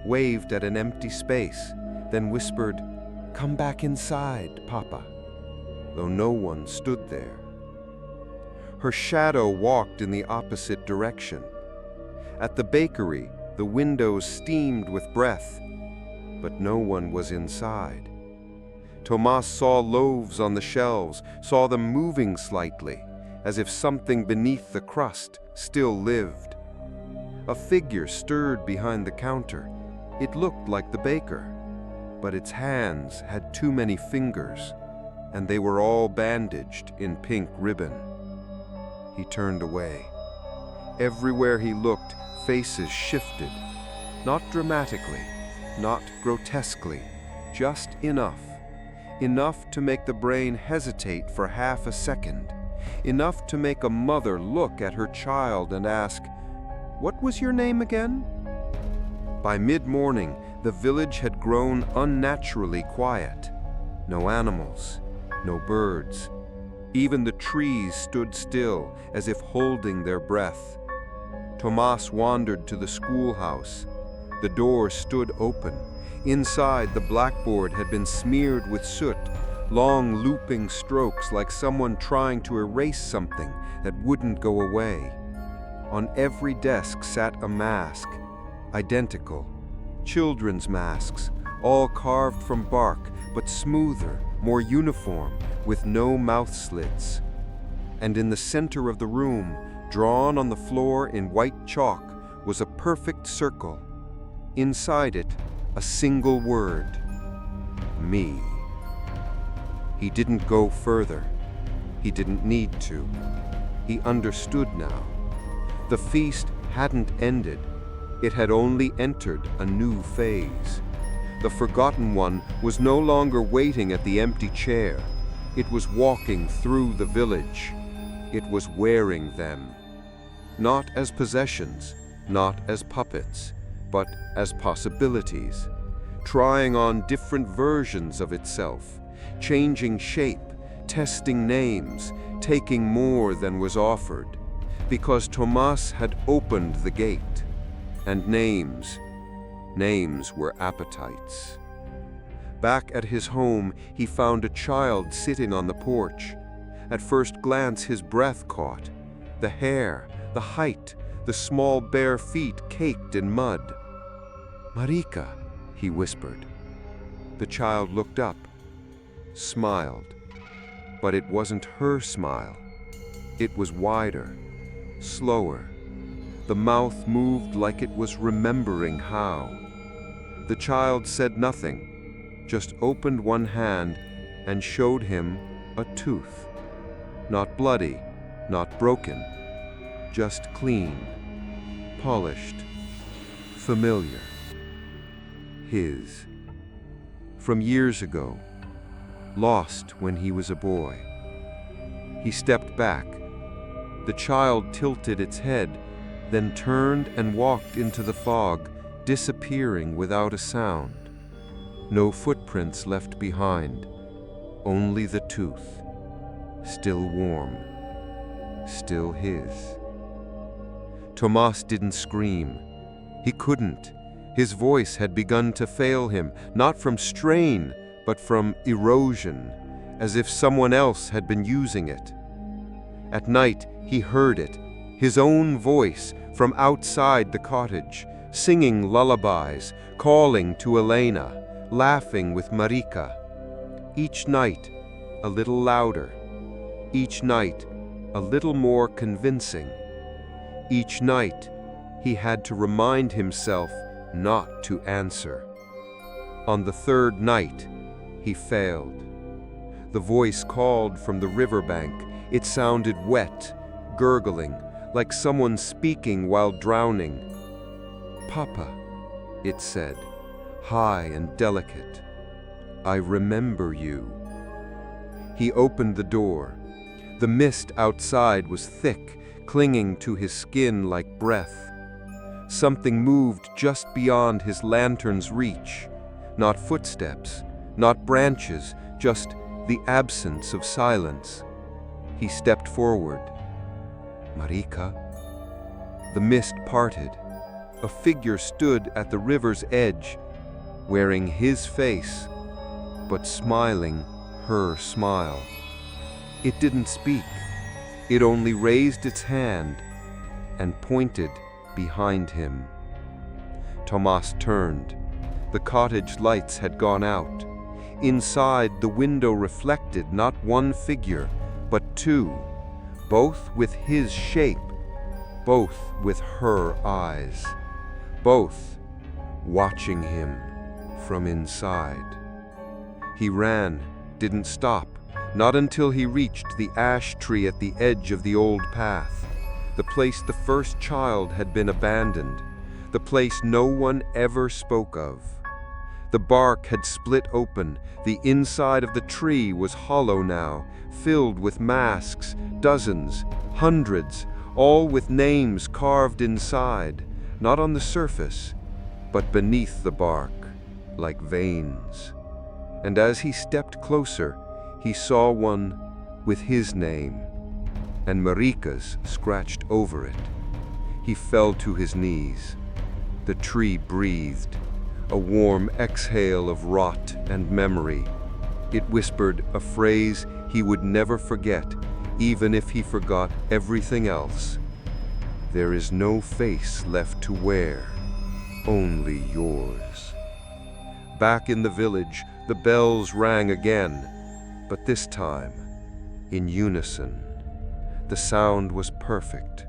[SPEAKER 2] waved at an empty space, then whispered, "Come back inside, Papa," though no one stood there. Her shadow walked in the opposite direction. At the bakery, the windows steamed with breath, but no one was inside. Tomas saw loaves on the shelves, saw them moving slightly, as if something beneath the crust still lived. A figure stirred behind the counter. It looked like the baker, but its hands had too many fingers, and they were all bandaged in pink ribbon. He turned away. Everywhere he looked, faces shifted, not dramatically, not grotesquely, just enough. Enough to make the brain hesitate for half a second. Enough to make a mother look at her child and ask, "What was your name again?" By mid-morning, the village had grown unnaturally quiet. No animals, no birds. Even the trees stood still, as if holding their breath. Tomas wandered to the schoolhouse. The door stood open. Inside, the blackboard had been smeared with soot, long looping strokes like someone trying to erase something that wouldn't go away. On every desk sat a mask, identical. Children's masks, all carved from bark, but smoother, more uniform, with no mouth slits. And in the center of the room, drawn on the floor in white chalk, was a perfect circle. Inside it, a single word: me. He didn't go further. He didn't need to. He understood now. The feast hadn't ended. It had only entered a new phase. The forgotten one was no longer waiting at the empty chair. It was walking through the village. It was wearing them. Not as possessions, not as puppets, but as possibilities.
[SPEAKER 1] trying on different versions of itself, changing shape, testing names, taking more than was offered, because Tomas had opened the gate, and names were appetites. Back at his home, he found a child sitting on the porch. At first glance, his breath caught. The hair, the height, the small bare feet caked in mud. "Marika," he whispered. The child looked up, smiled. But it wasn't her smile. It was wider, slower. The mouth moved like it was remembering how. The child said nothing, just opened one hand and showed him a tooth. Not bloody, not broken, just clean, polished, familiar. His. From years ago, lost when he was a boy. He stepped back. The child tilted its head, then turned and walked into the fog, disappearing without a sound. No footprints left behind, only the tooth, still warm, still his. Tomas didn't scream. He couldn't. His voice had begun to fail him, not from strain, but from erosion, as if someone else had been using it. At night, he heard it, his own voice from outside the cottage, singing lullabies, calling to Elena, laughing with Marika. Each night, a little louder. Each night, a little more convincing. Each night, he had to remind himself not to answer. On the third night, he failed. The voice called from the riverbank. It sounded wet, gurgling, like someone speaking while drowning. "Papa," it said, high and delicate, "I remember you." He opened the door. The mist outside was thick, clinging to his skin like breath. Something moved just beyond his lantern's reach. Not footsteps, not branches, just the absence of silence. He stepped forward. "Marika?" The mist parted. A figure stood at the river's edge, wearing his face, but smiling her smile. It didn't speak. It only raised its hand and pointed behind him. Tomas turned. The cottage lights had gone out. Inside, the window reflected not one figure, but two, both with his shape, both with her eyes, both watching him from inside. He ran, didn't stop, not until he reached the ash tree at the edge of the old path, the place the first child had been abandoned, the place no one ever spoke of. The bark had split open. The inside of the tree was hollow now, filled with masks, dozens, hundreds, all with names carved inside, not on the surface, but beneath the bark, like veins. And as he stepped closer, he saw one with his name, and Marika's scratched over it. He fell to his knees. The tree breathed, a warm exhale of rot and memory. It whispered a phrase he would never forget, even if he forgot everything else. "There is no face left to wear, only yours." Back in the village, the bells rang again, but this time, in unison. The sound was perfect,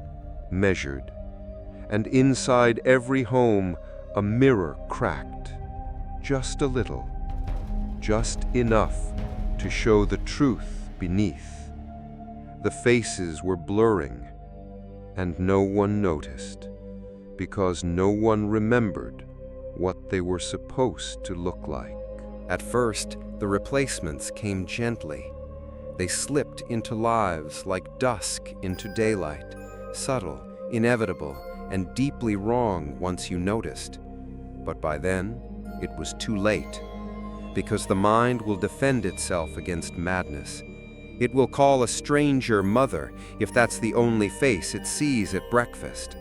[SPEAKER 1] measured, and inside every home, a mirror cracked, just a little, just enough to show the truth beneath. The faces were blurring, and no one noticed, because no one remembered what they were supposed to look like.
[SPEAKER 2] At first, the replacements came gently. They slipped into lives like dusk into daylight, subtle, inevitable, and deeply wrong once you noticed. But by then, it was too late, because the mind will defend itself against madness. It will call a stranger mother if that's the only face it sees at breakfast.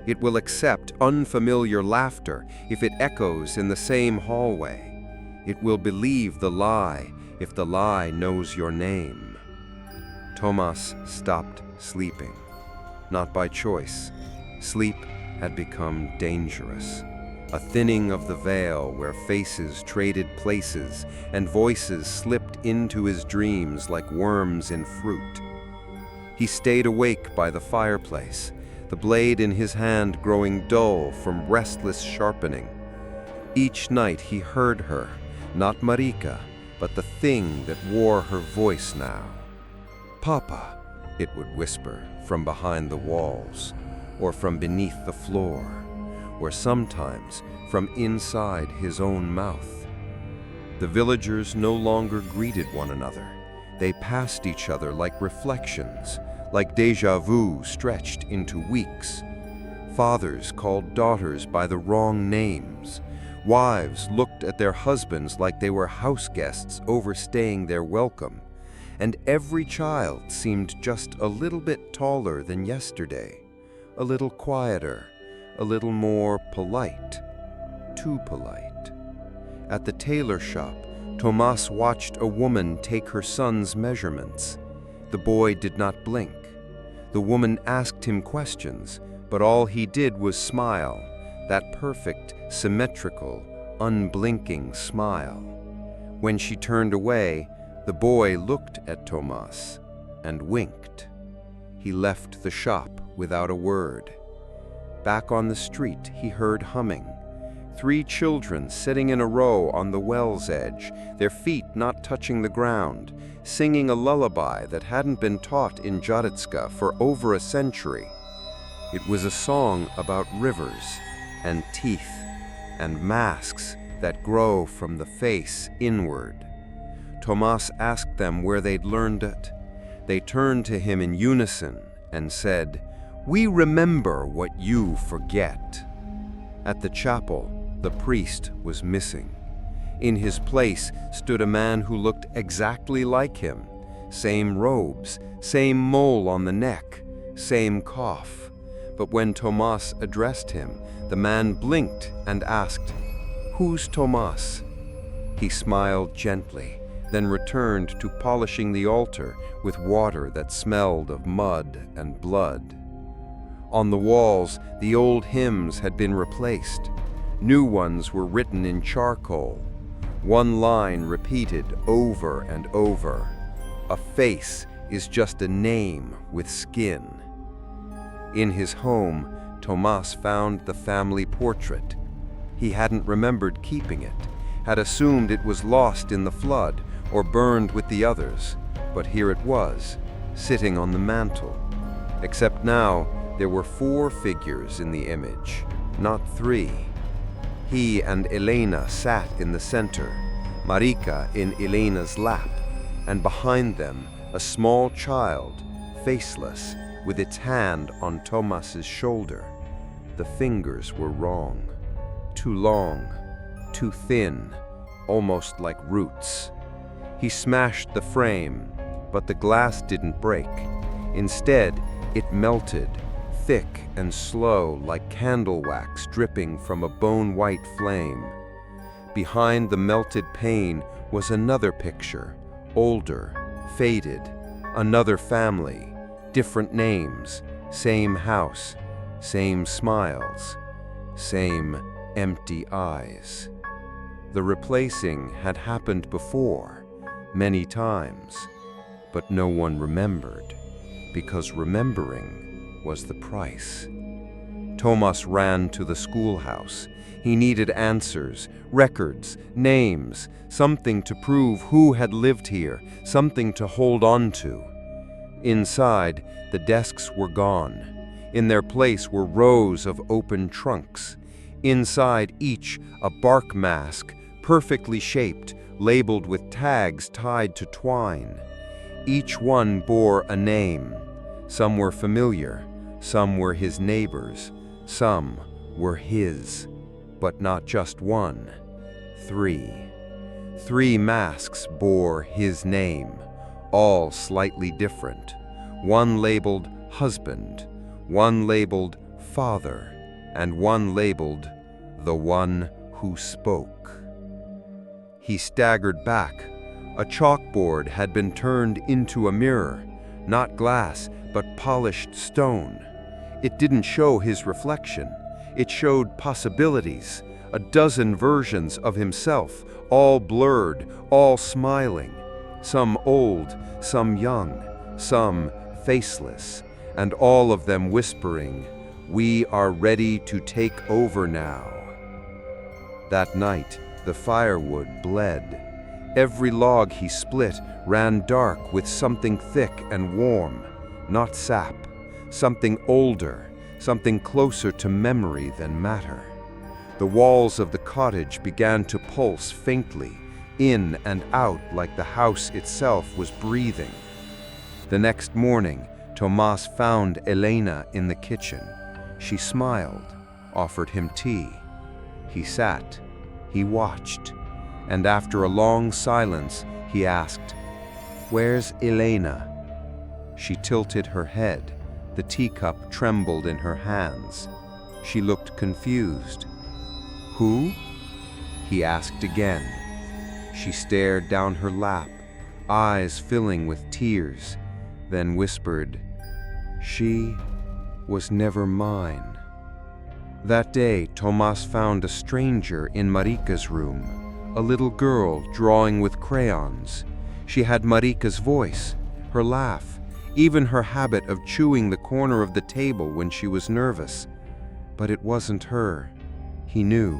[SPEAKER 2] It will accept unfamiliar laughter if it echoes in the same hallway. It will believe the lie if the lie knows your name. Tomas stopped sleeping, not by choice. Sleep had become dangerous, a thinning of the veil where faces traded places and voices slipped into his dreams like worms in fruit. He stayed awake by the fireplace, the blade in his hand growing dull from restless sharpening. Each night he heard her, not Marika, but the thing that wore her voice now. "Papa," it would whisper from behind the walls, or from beneath the floor, or sometimes from inside his own mouth. The villagers no longer greeted one another. They passed each other like reflections, like déjà vu stretched into weeks. Fathers called daughters by the wrong names. Wives looked at their husbands like they were house guests overstaying their welcome. And every child seemed just a little bit taller than yesterday, a little quieter, a little more polite, too polite. At the tailor shop, Tomas watched a woman take her son's measurements. The boy did not blink. The woman asked him questions, but all he did was smile, that perfect, symmetrical, unblinking smile. When she turned away, the boy looked at Tomas and winked. He left the shop without a word. Back on the street, he heard humming. 3 children sitting in a row on the well's edge, their feet not touching the ground, singing a lullaby that hadn't been taught in Jaditska for over a century. It was a song about rivers and teeth and masks that grow from the face inward. Tomas asked them where they'd learned it. They turned to him in unison and said, "We remember what you forget." At the chapel, the priest was missing. In his place stood a man who looked exactly like him. Same robes, same mole on the neck, same cough. But when Tomas addressed him, the man blinked and asked, "Who's Tomas?" He smiled gently, then returned to polishing the altar with water that smelled of mud and blood. On the walls, the old hymns had been replaced. New ones were written in charcoal. One line repeated over and over: "A face is just a name with skin." In his home, Tomas found the family portrait. He hadn't remembered keeping it, had assumed it was lost in the flood or burned with the others, but here it was, sitting on the mantel. Except now, there were 4 figures in the image, not 3. He and Elena sat in the center, Marika in Elena's lap, and behind them, a small child, faceless, with its hand on Tomas's shoulder. The fingers were wrong. Too long, too thin, almost like roots. He smashed the frame, but the glass didn't break. Instead, it melted, thick and slow like candle wax dripping from a bone-white flame. Behind the melted pane was another picture, older, faded, another family, different names, same house, same smiles, same empty eyes. The replacing had happened before, many times, but no one remembered, because remembering was the price. Tomas ran to the schoolhouse. He needed answers, records, names, something to prove who had lived here, something to hold on to. Inside, the desks were gone. In their place were rows of open trunks. Inside each, a bark mask, perfectly shaped, labeled with tags tied to twine. Each one bore a name. Some were familiar, some were his neighbors, some were his, but not just one.
[SPEAKER 1] 3. 3 masks bore his name, all slightly different. One labeled husband, one labeled father, and one labeled the one who spoke. He staggered back. A chalkboard had been turned into a mirror, not glass, but polished stone. It didn't show his reflection. It showed possibilities, a dozen versions of himself, all blurred, all smiling. Some old, some young, some faceless, and all of them whispering, "We are ready to take over now." That night, the firewood bled. Every log he split ran dark with something thick and warm, not sap, something older, something closer to memory than matter. The walls of the cottage began to pulse faintly, in and out like the house itself was breathing. The next morning, Tomas found Elena in the kitchen. She smiled, offered him tea. He sat, he watched, and after a long silence, he asked, "Where's Elena?" She tilted her head. The teacup trembled in her hands. She looked confused. "Who?" he asked again. She stared down her lap, eyes filling with tears, then whispered, "She was never mine." That day, Tomas found a stranger in Marika's room, a little girl drawing with crayons. She had Marika's voice, her laugh, even her habit of chewing the corner of the table when she was nervous. But it wasn't her. He knew.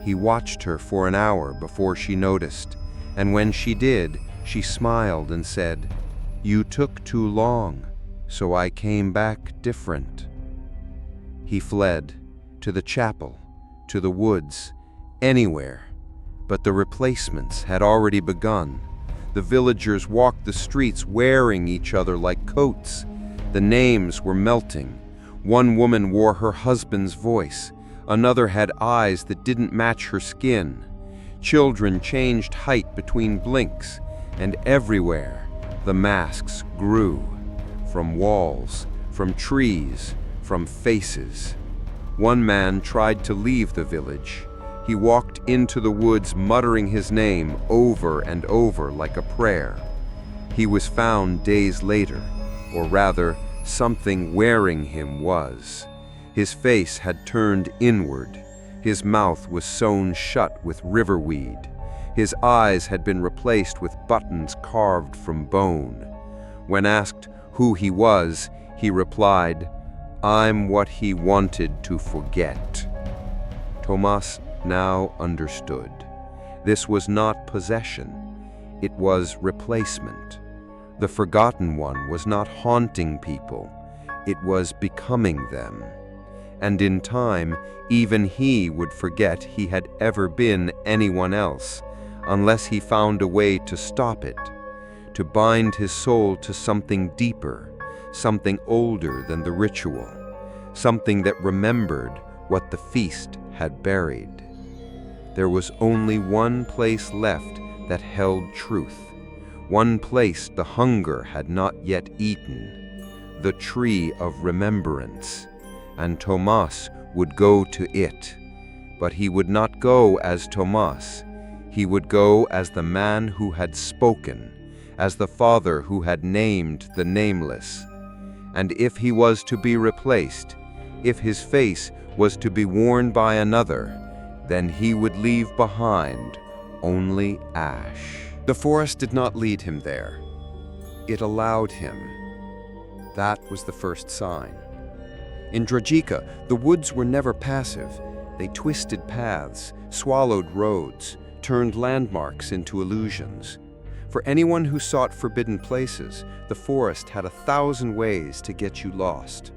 [SPEAKER 1] He watched her for an hour before she noticed, and when she did, she smiled and said, "You took too long, so I came back different." He fled, to the chapel, to the woods, anywhere. But the replacements had already begun. The villagers walked the streets wearing each other like coats. The names were melting. One woman wore her husband's voice. Another had eyes that didn't match her skin. Children changed height between blinks, and everywhere the masks grew. From walls, from trees, from faces. One man tried to leave the village. He walked into the woods muttering his name over and over like a prayer. He was found days later, or rather, something wearing him was. His face had turned inward. His mouth was sewn shut with riverweed. His eyes had been replaced with buttons carved from bone. When asked who he was, he replied, "I'm what he wanted to forget." Tomas now understood. This was not possession. It was replacement. The forgotten one was not haunting people. It was becoming them. And in time, even he would forget he had ever been anyone else, unless he found a way to stop it, to bind his soul to something deeper, something older than the ritual, something that remembered what the feast had buried. There was only one place left that held truth, one place the hunger had not yet eaten, the tree of remembrance, and Tomas would go to it. But he would not go as Tomas. He would go as the man who had spoken, as the Father who had named the nameless. And if he was to be replaced, if his face was to be worn by another, then he would leave behind only ash. The forest did not lead him there. It allowed him. That was the first sign. In Drajika, the woods were never passive. They twisted paths, swallowed roads, turned landmarks into illusions. For anyone who sought forbidden places, the forest had 1,000 ways to get you lost.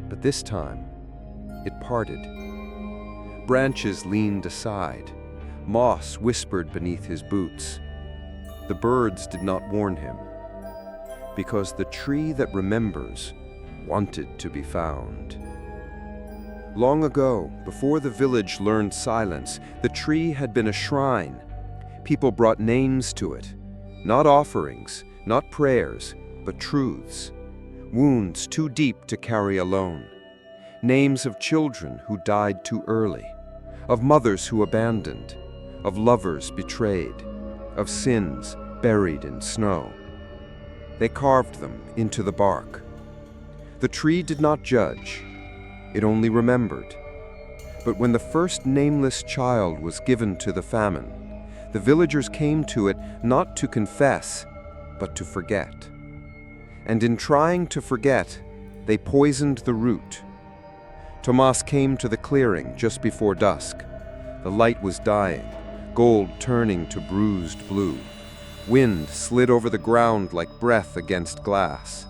[SPEAKER 1] But this time, it parted. Branches leaned aside. Moss whispered beneath his boots. The birds did not warn him, because the tree that remembers wanted to be found. Long ago, before the village learned silence, the tree had been a shrine. People brought names to it. Not offerings, not prayers, but truths. Wounds too deep to carry alone. Names of children who died too early. Of mothers who abandoned. Of lovers betrayed. Of sins buried in snow. They carved them into the bark. The tree did not judge. It only remembered. But when the first nameless child was given to the famine, the villagers came to it not to confess, but to forget. And in trying to forget, they poisoned the root. Tomas came to the clearing just before dusk. The light was dying, gold turning to bruised blue. Wind slid over the ground like breath against glass.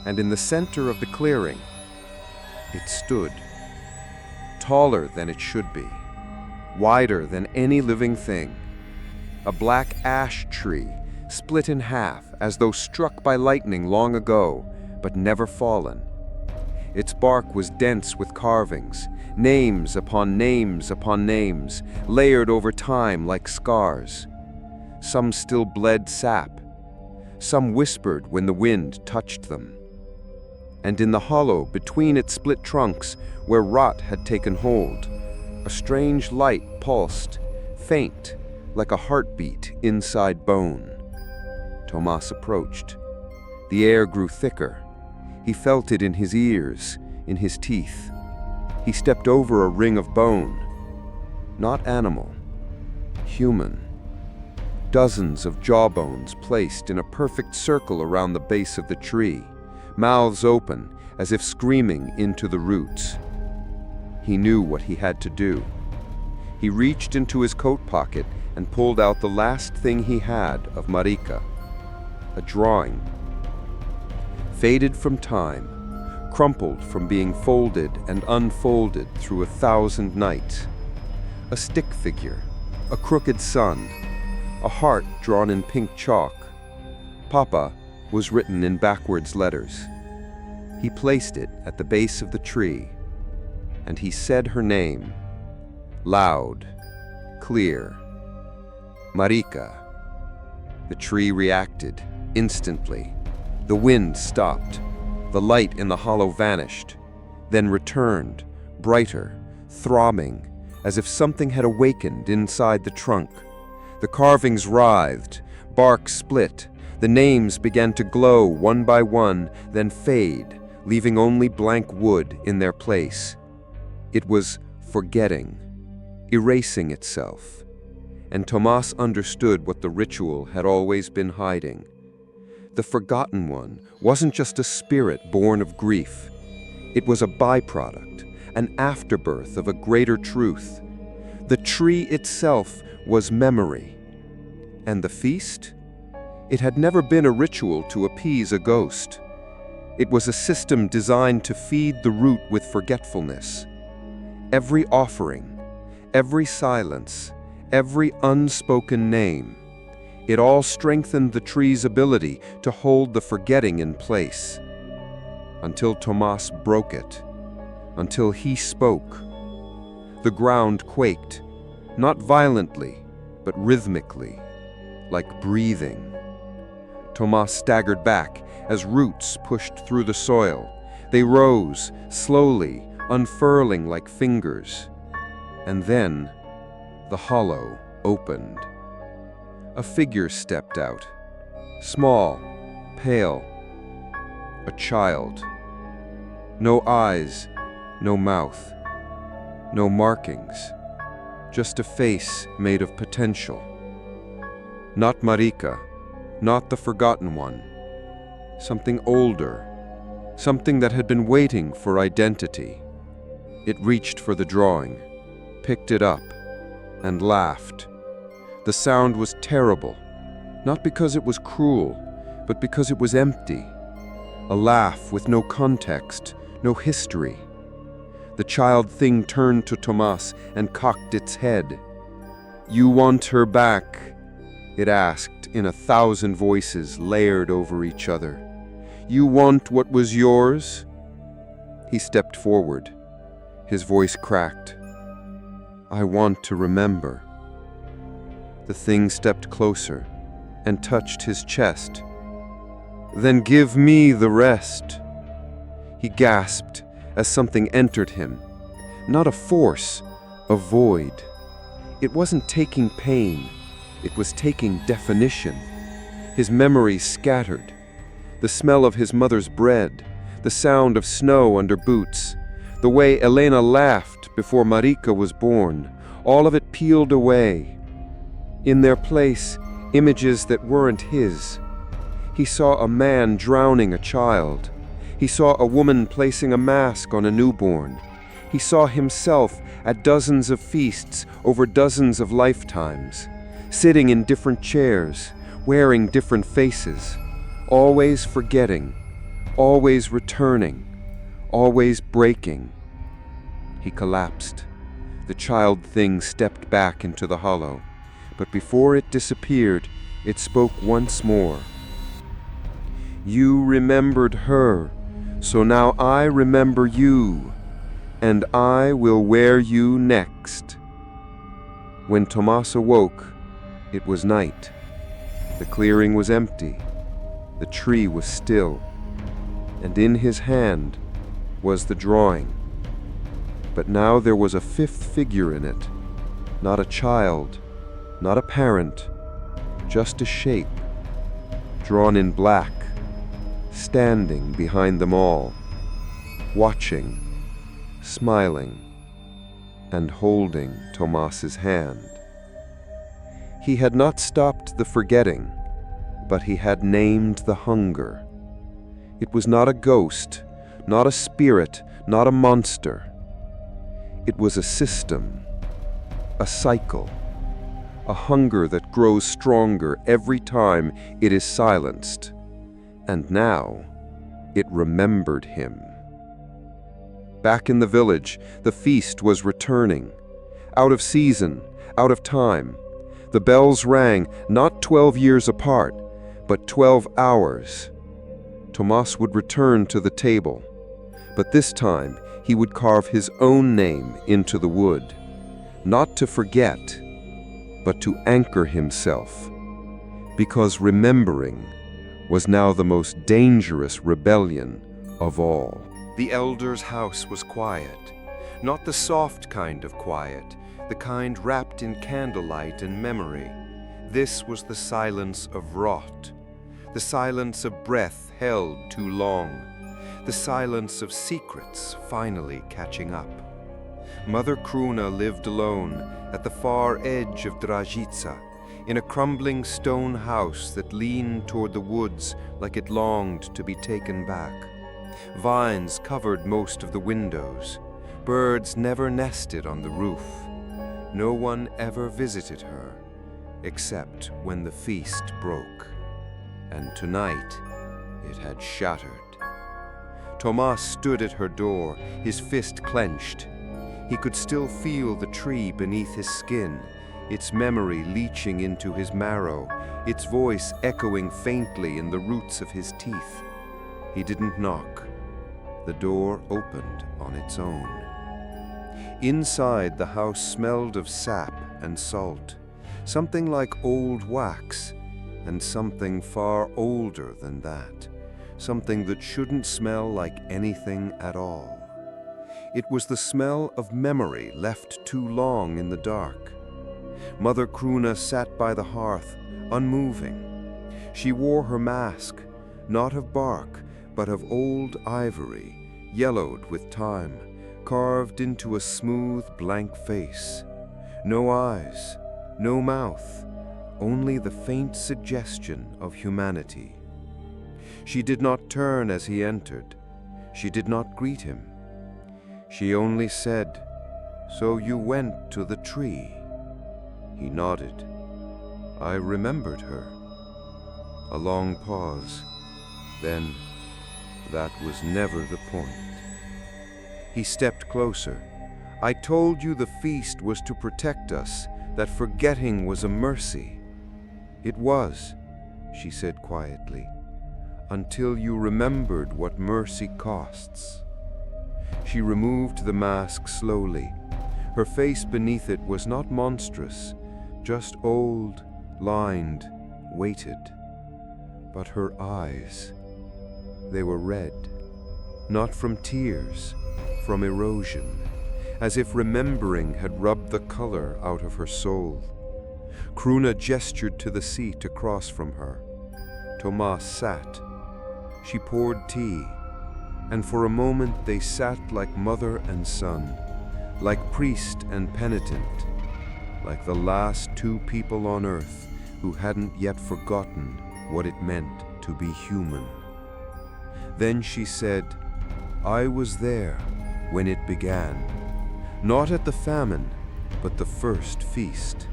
[SPEAKER 1] And in the center of the clearing, it stood, taller than it should be, wider than any living thing. A black ash tree, split in half as though struck by lightning long ago, but never fallen. Its bark was dense with carvings, names upon names upon names, layered over time like scars. Some still bled sap. Some whispered when the wind touched them. And in the hollow between its split trunks, where rot had taken hold, a strange light pulsed, faint, like a heartbeat inside bone. Tomas approached. The air grew thicker. He felt it in his ears, in his teeth. He stepped over a ring of bone. Not animal, human. Dozens of jawbones placed in a perfect circle around the base of the tree. Mouths open, as if screaming into the roots. He knew what he had to do. He reached into his coat pocket and pulled out the last thing he had of Marika, a drawing. Faded from time, crumpled from being folded and unfolded through 1,000 nights. A stick figure, a crooked sun, a heart drawn in pink chalk. Papa was written in backwards letters. He placed it at the base of the tree, and he said her name, loud, clear. Marika. The tree reacted, instantly. The wind stopped. The light in the hollow vanished, then returned, brighter, throbbing, as if something had awakened inside the trunk. The carvings writhed, bark split. The names began to glow one by one, then fade, leaving only blank wood in their place. It was forgetting, erasing itself. And Tomas understood what the ritual had always been hiding. The forgotten one wasn't just a spirit born of grief. It was a byproduct, an afterbirth of a greater truth. The tree itself was memory. And the feast? It had never been a ritual to appease a ghost. It was a system designed to feed the root with forgetfulness. Every offering, every silence, every unspoken name, it all strengthened the tree's ability to hold the forgetting in place. Until Tomas broke it, until he spoke. The ground quaked, not violently, but rhythmically, like breathing. Tomas staggered back as roots pushed through the soil. They rose, slowly, unfurling like fingers. And then, the hollow opened. A figure stepped out, small, pale, a child. No eyes, no mouth, no markings, just a face made of potential. Not Marika, not the forgotten one. Something older, something that had been waiting for identity. It reached for the drawing, picked it up, and laughed. The sound was terrible, not because it was cruel, but because it was empty. A laugh with no context, no history. The child thing turned to Tomas and cocked its head. "You want her back?" it asked in 1,000 voices layered over each other. "You want what was yours?" He stepped forward, His voice cracked. "I want to remember." The thing stepped closer and touched his chest. "Then give me the rest." He gasped as something entered him. Not a force, a void. It wasn't taking pain, it was taking definition. His memories scattered. The smell of his mother's bread, the sound of snow under boots, the way Elena laughed before Marika was born, all of it peeled away. In their place, images that weren't his. He saw a man drowning a child. He saw a woman placing a mask on a newborn. He saw himself at dozens of feasts over dozens of lifetimes, sitting in different chairs, wearing different faces, always forgetting, always returning, always breaking. He collapsed. The child thing stepped back into the hollow, but before it disappeared, it spoke once more. "You remembered her, so now I remember you, and I will wear you next." When Tomas awoke, it was night. The clearing was empty. The tree was still. And in his hand was the drawing. But now there was a fifth figure in it. Not a child, not a parent, just a shape, drawn in black, standing behind them all, watching, smiling, and holding Tomas's hand. He had not stopped the forgetting, but he had named the hunger. It was not a ghost, not a spirit, not a monster. It was a system, a cycle, a hunger that grows stronger every time it is silenced. And now, it remembered him. Back in the village, the feast was returning. Out of season, out of time. The bells rang, not 12 years apart, but 12 hours. Tomas would return to the table, but this time he would carve his own name into the wood, not to forget, but to anchor himself, because remembering was now the most dangerous rebellion of all. The elder's house was quiet, not the soft kind of quiet, the kind wrapped in candlelight and memory. This was the silence of rot, the silence of breath held too long, the silence of secrets finally catching up. Mother Kruna lived alone at the far edge of Dragica, in a crumbling stone house that leaned toward the woods like it longed to be taken back. Vines covered most of the windows. Birds never nested on the roof. No one ever visited her, except when the feast broke. And tonight, it had shattered. Tomas stood at her door, his fist clenched. He could still feel the tree beneath his skin, its memory leaching into his marrow, its voice echoing faintly in the roots of his teeth. He didn't knock. The door opened on its own. Inside, the house smelled of sap and salt, something like old wax, and something far older than that, something that shouldn't smell like anything at all. It was the smell of memory left too long in the dark. Mother Kruna sat by the hearth, unmoving. She wore her mask, not of bark, but of old ivory, yellowed with time, carved into a smooth, blank face. No eyes, no mouth, only the faint suggestion of humanity. She did not turn as he entered. She did not greet him. She only said, "So you went to the tree?" He nodded. I remembered her. A long pause. Then, that was never the point. He stepped closer. I told you the feast was to protect us, that forgetting was a mercy. It was, she said quietly, until you remembered what mercy costs. She removed the mask slowly. Her face beneath it was not monstrous, just old, lined, weighted. But her eyes, they were red, not from tears, from erosion, as if remembering had rubbed the color out of her soul. Kruna gestured to the seat across from her. Tomas sat. She poured tea, and for a moment they sat like mother and son, like priest and penitent, like the last two people on earth who hadn't yet forgotten what it meant to be human. Then she said, "I was there when it began, not at the famine, but the first feast.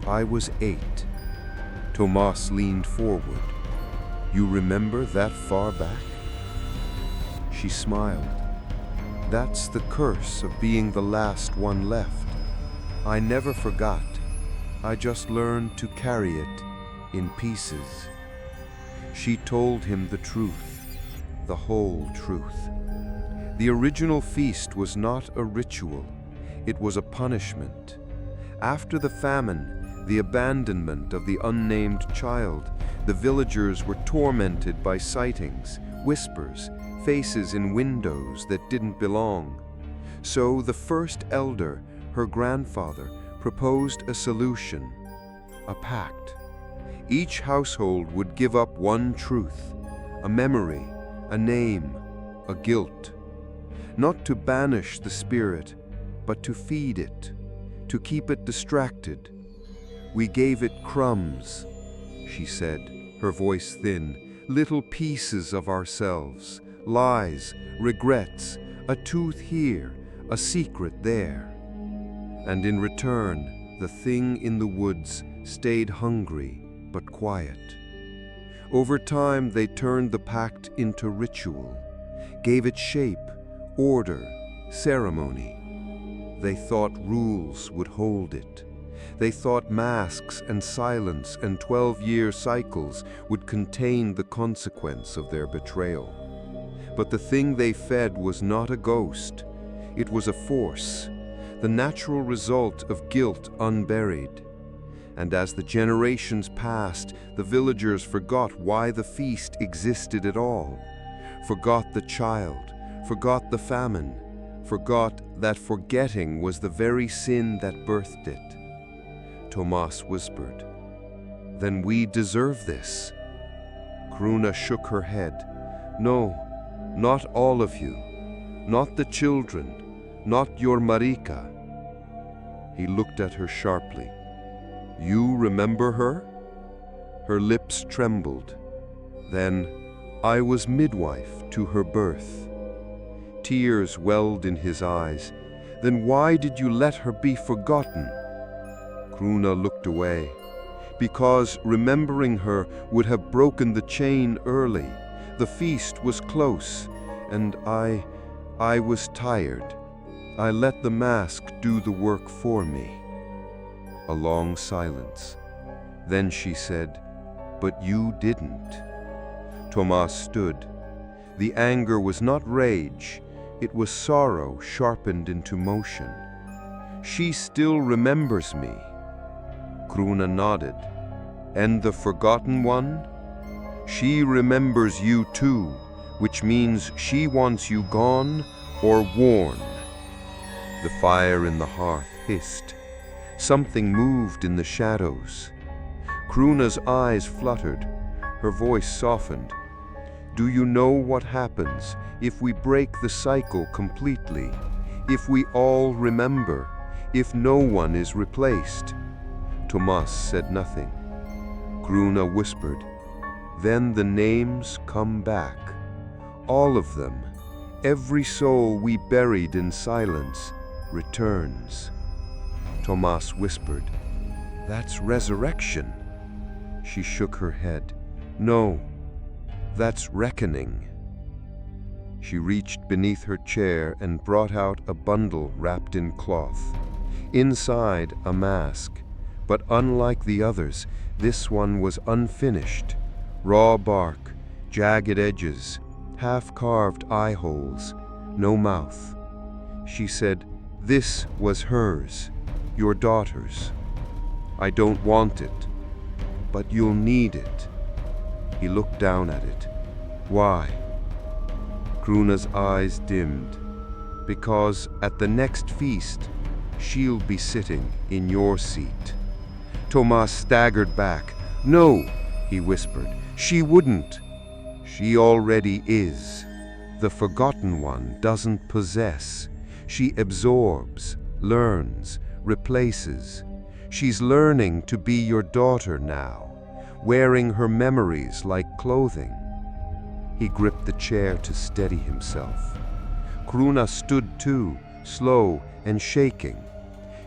[SPEAKER 1] I was 8. Tomas leaned forward. "You remember that far back?" She smiled. "That's the curse of being the last one left. I never forgot. I just learned to carry it in pieces." She told him the truth, the whole truth. The original feast was not a ritual. It was a punishment. After the famine, the abandonment of the unnamed child, the villagers were tormented by sightings, whispers, faces in windows that didn't belong. So the first elder, her grandfather, proposed a solution, a pact. Each household would give up one truth, a memory, a name, a guilt. Not to banish the spirit, but to feed it, to keep it distracted. "We gave it crumbs," she said, her voice thin, "little pieces of ourselves, lies, regrets, a tooth here, a secret there. And in return, the thing in the woods stayed hungry but quiet." Over time, they turned the pact into ritual, gave it shape, order, ceremony. They thought rules would hold it. They thought masks and silence and 12-year cycles would contain the consequence of their betrayal. But the thing they fed was not a ghost. It was a force, the natural result of guilt unburied. And as the generations passed, the villagers forgot why the feast existed at all, forgot the child, forgot the famine, forgot that forgetting was the very sin that birthed it. Tomas whispered, "Then we deserve this." Kruna shook her head. "No, not all of you, not the children, not your Marika." He looked at her sharply. "You remember her?" Her lips trembled. Then, "I was midwife to her birth." Tears welled in his eyes. "Then why did you let her be forgotten?" Kruna looked away. "Because remembering her would have broken the chain early. The feast was close, and I was tired. I let the mask do the work for me." A long silence. Then she said, "But you didn't." Tomas stood. The anger was not rage, it was sorrow sharpened into motion. "She still remembers me." Kruna nodded. "And the forgotten one?" "She remembers you too, which means she wants you gone or worn." The fire in the hearth hissed. Something moved in the shadows. Kruna's eyes fluttered. Her voice softened. "Do you know what happens if we break the cycle completely? If we all remember? If no one is replaced?" Tomas said nothing. Kruna whispered, "Then the names come back. All of them. Every soul we buried in silence returns." Tomas whispered, "That's resurrection." She shook her head. "No, that's reckoning." She reached beneath her chair and brought out a bundle wrapped in cloth. Inside, a mask, but unlike the others, this one was unfinished. Raw bark, jagged edges, half-carved eye holes, no mouth. She said, "This was hers, your daughter's. I don't want it, but you'll need it." He looked down at it. "Why?" Kruna's eyes dimmed. "Because at the next feast, she'll be sitting in your seat." Tomas staggered back. "No," he whispered, "she wouldn't. She already is. The forgotten one doesn't possess. She absorbs, learns, replaces. She's learning to be your daughter now, wearing her memories like clothing." He gripped the chair to steady himself. Kruna stood too, slow and shaking.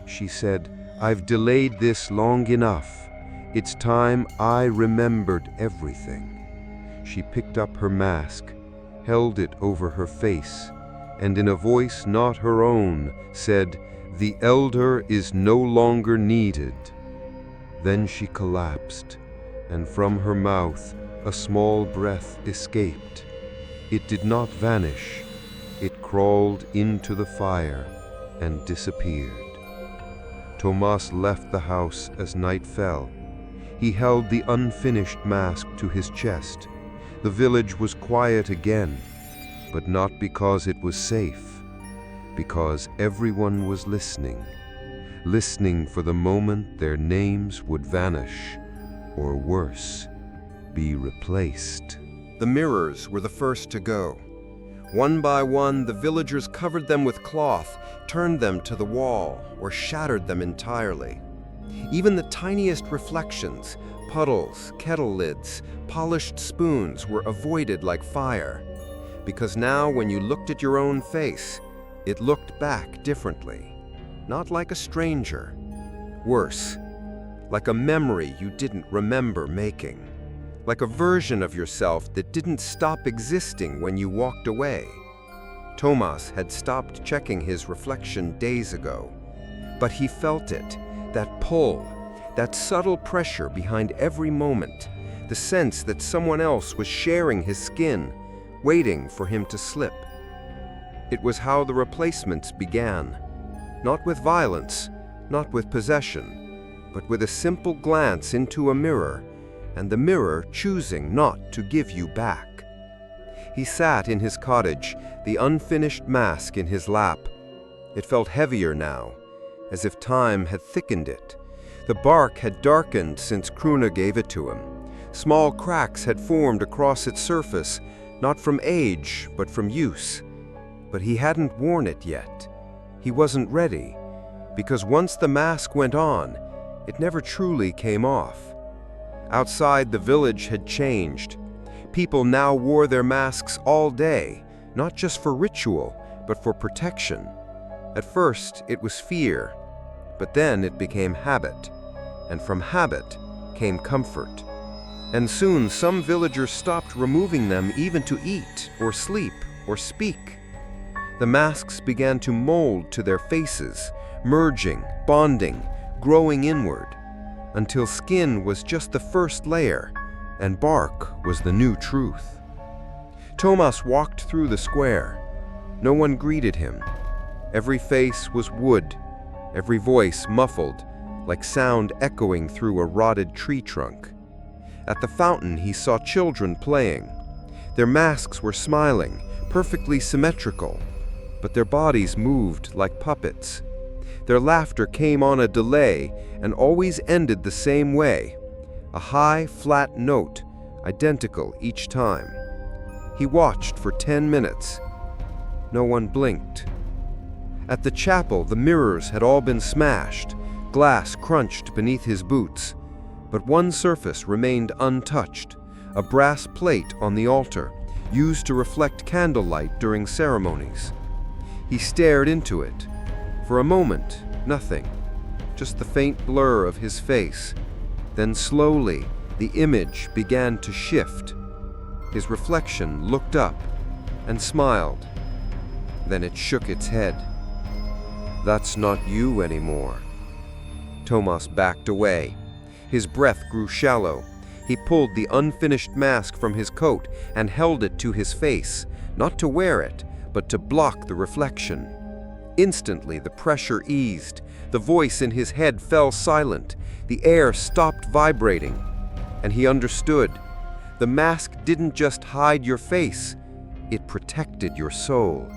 [SPEAKER 1] She said, "I've delayed this long enough. It's time I remembered everything." She picked up her mask, held it over her face, and in a voice not her own said, "The elder is no longer needed." Then she collapsed, and from her mouth a small breath escaped. It did not vanish. It crawled into the fire and disappeared. Tomas left the house as night fell. He held the unfinished mask to his chest. The village was quiet again, but not because it was safe, because everyone was listening for the moment their names would vanish, or worse, be replaced.
[SPEAKER 2] The mirrors were the first to go. One by one, the villagers covered them with cloth, turned them to the wall, or shattered them entirely. Even the tiniest reflections, puddles, kettle lids, polished spoons were avoided like fire, because now when you looked at your own face, it looked back differently, not like a stranger. Worse, like a memory you didn't remember making, like a version of yourself that didn't stop existing when you walked away. Tomas had stopped checking his reflection days ago, but he felt it, that pull, that subtle pressure behind every moment, the sense that someone else was sharing his skin, waiting for him to slip. It was how the replacements began, not with violence, not with possession, but with a simple glance into a mirror, and the mirror choosing not to give you back. He sat in his cottage, the unfinished mask in his lap. It felt heavier now, as if time had thickened it. The bark had darkened since Kruna gave it to him. Small cracks had formed across its surface, not from age, but from use. But he hadn't worn it yet. He wasn't ready, because once the mask went on, it never truly came off. Outside, the village had changed. People now wore their masks all day, not just for ritual, but for protection. At first, it was fear, but then it became habit, and from habit came comfort. And soon some villagers stopped removing them even to eat, or sleep, or speak. The masks began to mold to their faces, merging, bonding, growing inward, until skin was just the first layer, and bark was the new truth. Tomas walked through the square. No one greeted him. Every face was wood, every voice muffled, like sound echoing through a rotted tree trunk. At the fountain he saw children playing. Their masks were smiling, perfectly symmetrical, but their bodies moved like puppets. Their laughter came on a delay and always ended the same way, a high, flat note, identical each time. He watched for 10 minutes. No one blinked. At the chapel, the mirrors had all been smashed, glass crunched beneath his boots, but one surface remained untouched, a brass plate on the altar, used to reflect candlelight during ceremonies. He stared into it. For a moment, nothing, just the faint blur of his face. Then slowly, the image began to shift. His reflection looked up and smiled. Then it shook its head. "That's not you anymore." Tomas backed away. His breath grew shallow. He pulled the unfinished mask from his coat and held it to his face, not to wear it, but to block the reflection. Instantly, the pressure eased. The voice in his head fell silent. The air stopped vibrating. And he understood. The mask didn't just hide your face. It protected your soul.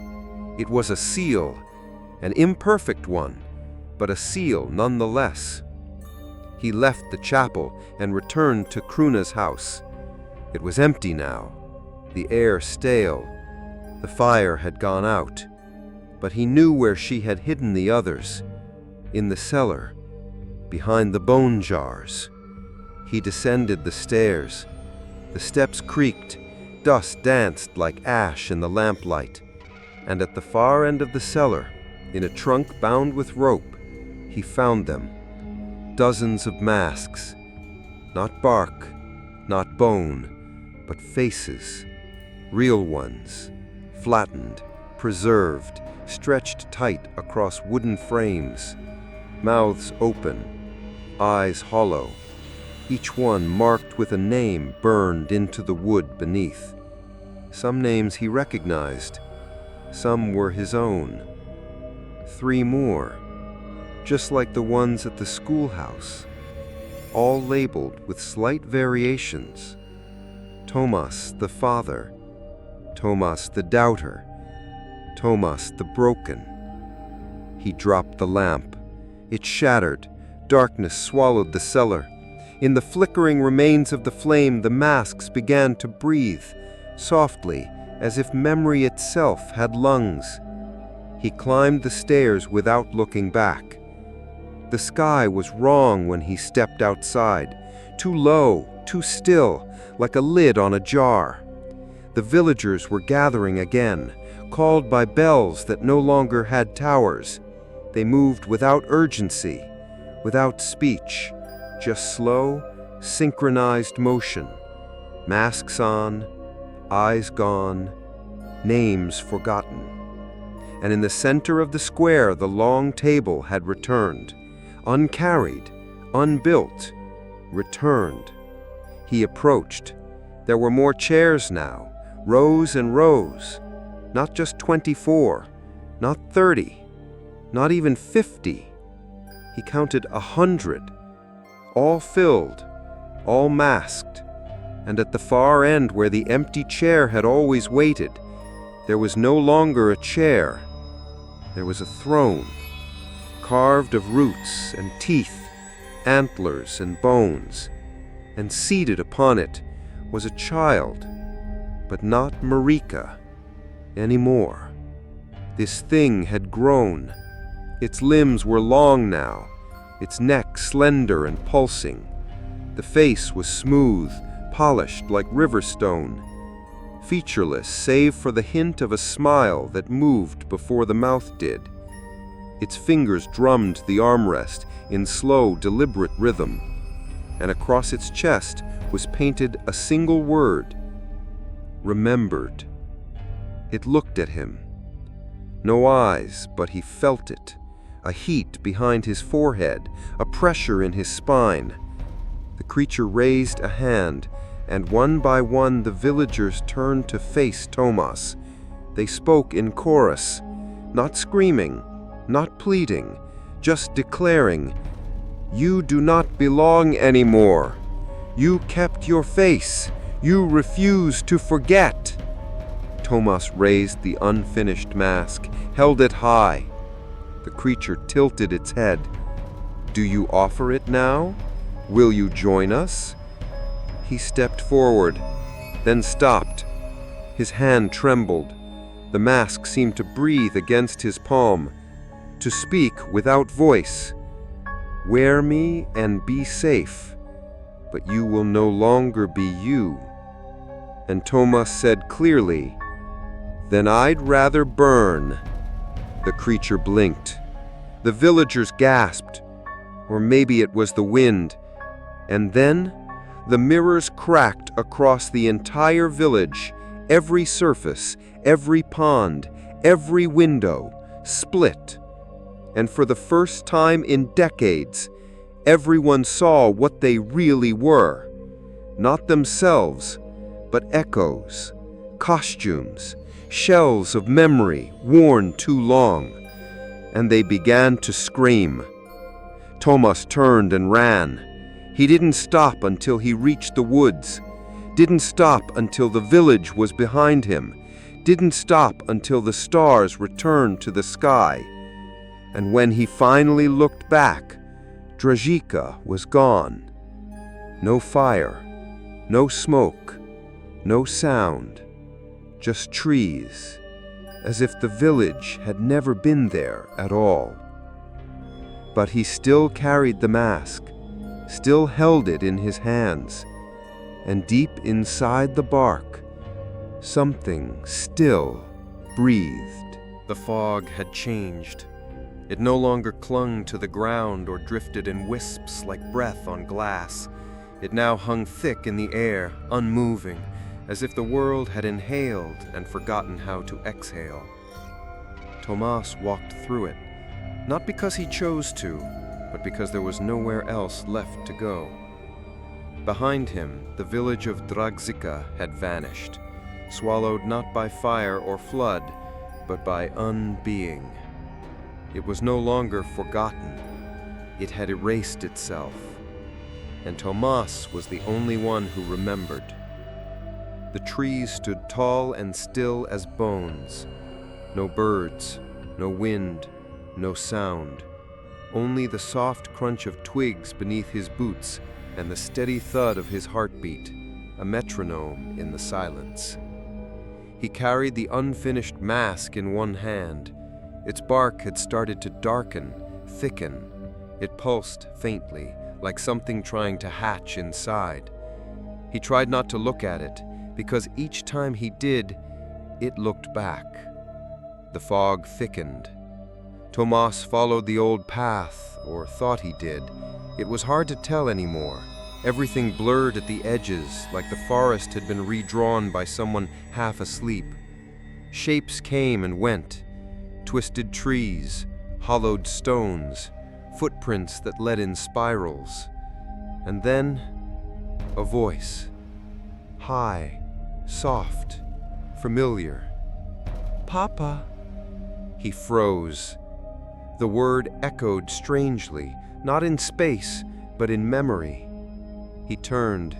[SPEAKER 2] It was a seal, an imperfect one, but a seal nonetheless. He left the chapel and returned to Kruna's house. It was empty now, the air stale. The fire had gone out, but he knew where she had hidden the others, in the cellar, behind the bone jars. He descended the stairs. The steps creaked, dust danced like ash in the lamplight, and at the far end of the cellar, in a trunk bound with rope, he found them. Dozens of masks, not bark, not bone, but faces, real ones, flattened, preserved, stretched tight across wooden frames, mouths open, eyes hollow, each one marked with a name burned into the wood beneath. Some names he recognized, some were his own. 3 more, just like the ones at the schoolhouse, all labeled with slight variations. Thomas the father, Thomas the doubter, Thomas the broken. He dropped the lamp. It shattered. Darkness swallowed the cellar. In the flickering remains of the flame, the masks began to breathe, softly, as if memory itself had lungs. He climbed the stairs without looking back. The sky was wrong when he stepped outside, too low, too still, like a lid on a jar. The villagers were gathering again, called by bells that no longer had towers. They moved without urgency, without speech, just slow, synchronized motion. Masks on, eyes gone, names forgotten. And in the center of the square, the long table had returned, uncarried, unbuilt, returned. He approached. There were more chairs now, rows and rows, not just 24, not 30, not even 50. He counted 100, all filled, all masked, and at the far end where the empty chair had always waited, there was no longer a chair. There was a throne, carved of roots and teeth, antlers and bones, and seated upon it was a child, but not Marika anymore. This thing had grown. Its limbs were long now, its neck slender and pulsing. The face was smooth, polished like river stone, featureless save for the hint of a smile that moved before the mouth did. Its fingers drummed the armrest in slow, deliberate rhythm, and across its chest was painted a single word: remembered. It looked at him. No eyes, but he felt it. A heat behind his forehead, a pressure in his spine. The creature raised a hand, and one by one the villagers turned to face Thomas. They spoke in chorus, not screaming, not pleading, just declaring, "You do not belong anymore. You kept your face. You refuse to forget." Thomas raised the unfinished mask, held it high. The creature tilted its head. "Do you offer it now? Will you join us?" He stepped forward, then stopped. His hand trembled. The mask seemed to breathe against his palm, to speak without voice. "Wear me and be safe, but you will no longer be you." And Thomas said clearly, "Then I'd rather burn." The creature blinked. The villagers gasped, or maybe it was the wind. And then the mirrors cracked across the entire village. Every surface, every pond, every window split. And for the first time in decades, everyone saw what they really were. Not themselves, but echoes, costumes,
[SPEAKER 1] shells of memory worn too long, and they began to scream. Thomas turned and ran. He didn't stop until he reached the woods, didn't stop until the village was behind him, didn't stop until the stars returned to the sky. And when he finally looked back, Drajika was gone. No fire, no smoke, no sound, just trees, as if the village had never been there at all. But he still carried the mask, still held it in his hands, and deep inside the bark, something still breathed.
[SPEAKER 3] The fog had changed. It no longer clung to the ground or drifted in wisps like breath on glass. It now hung thick in the air, unmoving, as if the world had inhaled and forgotten how to exhale. Thomas walked through it, not because he chose to, but because there was nowhere else left to go. Behind him, the village of Dragzika had vanished, swallowed not by fire or flood, but by unbeing. It was no longer forgotten. It had erased itself, and Thomas was the only one who remembered. The trees stood tall and still as bones. No birds, no wind, no sound. Only the soft crunch of twigs beneath his boots and the steady thud of his heartbeat, a metronome in the silence. He carried the unfinished mask in one hand. Its bark had started to darken, thicken. It pulsed faintly, like something trying to hatch inside. He tried not to look at it, because each time he did, it looked back. The fog thickened. Thomas followed the old path, or thought he did. It was hard to tell anymore. Everything blurred at the edges, like the forest had been redrawn by someone half asleep. Shapes came and went. Twisted trees, hollowed stones, footprints that led in spirals. And then, a voice. High, soft, familiar. "Papa." He froze. The word echoed strangely, not in space, but in memory. He turned.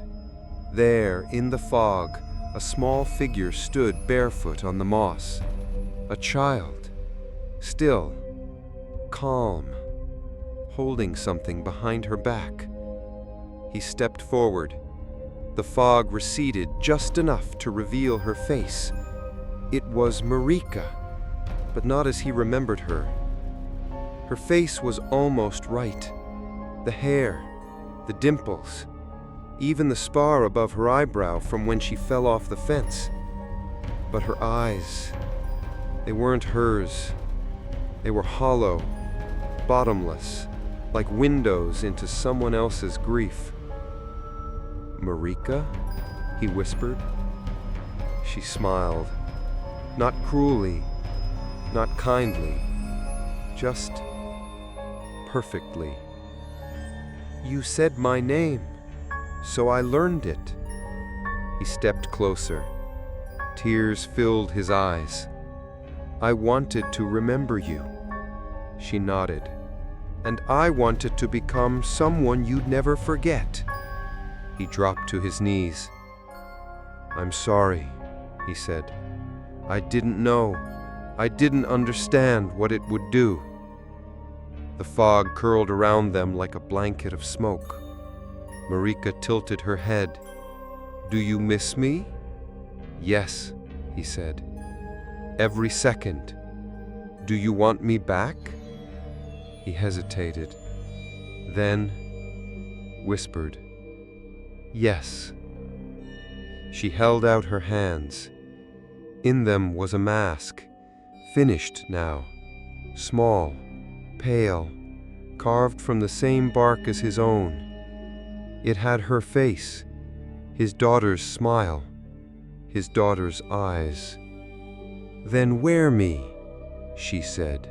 [SPEAKER 3] There, in the fog, a small figure stood barefoot on the moss. A child, still, calm, holding something behind her back. He stepped forward. The fog receded just enough to reveal her face. It was Marika, but not as he remembered her. Her face was almost right. The hair, the dimples, even the spar above her eyebrow from when she fell off the fence. But her eyes, they weren't hers. They were hollow, bottomless, like windows into someone else's grief. "Marika?" he whispered. She smiled, not cruelly, not kindly, just perfectly. "You said my name, so I learned it." He stepped closer. Tears filled his eyes. "I wanted to remember you." She nodded. "And I wanted to become someone you'd never forget." He dropped to his knees. "I'm sorry," he said. "I didn't know. I didn't understand what it would do." The fog curled around them like a blanket of smoke. Marika tilted her head. "Do you miss me?" "Yes," he said. "Every second." "Do you want me back?" He hesitated, then whispered, "Yes." She held out her hands. In them was a mask, finished now, small, pale, carved from the same bark as his own. It had her face, his daughter's smile, his daughter's eyes. "Then wear me," she said.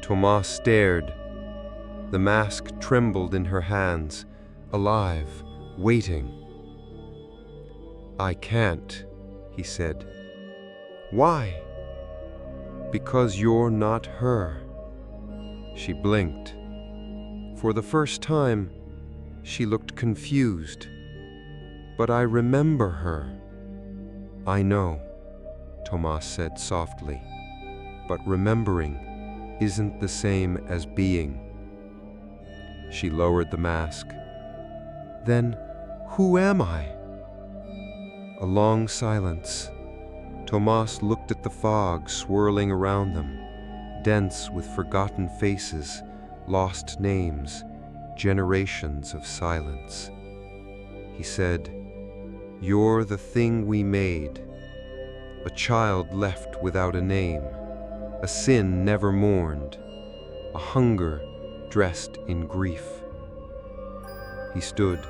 [SPEAKER 3] Thomas stared. The mask trembled in her hands, alive, waiting. "I can't," he said.
[SPEAKER 1] Why? Because you're not her. She blinked. For the first time, she looked confused. But I remember her. I know, Tomas said softly. But remembering isn't the same as being. She lowered the mask. Then, who am I? A long silence. Tomas looked at the fog swirling around them, dense with forgotten faces, lost names, generations of silence. He said, "You're the thing we made, a child left without a name, a sin never mourned, a hunger dressed in grief." He stood.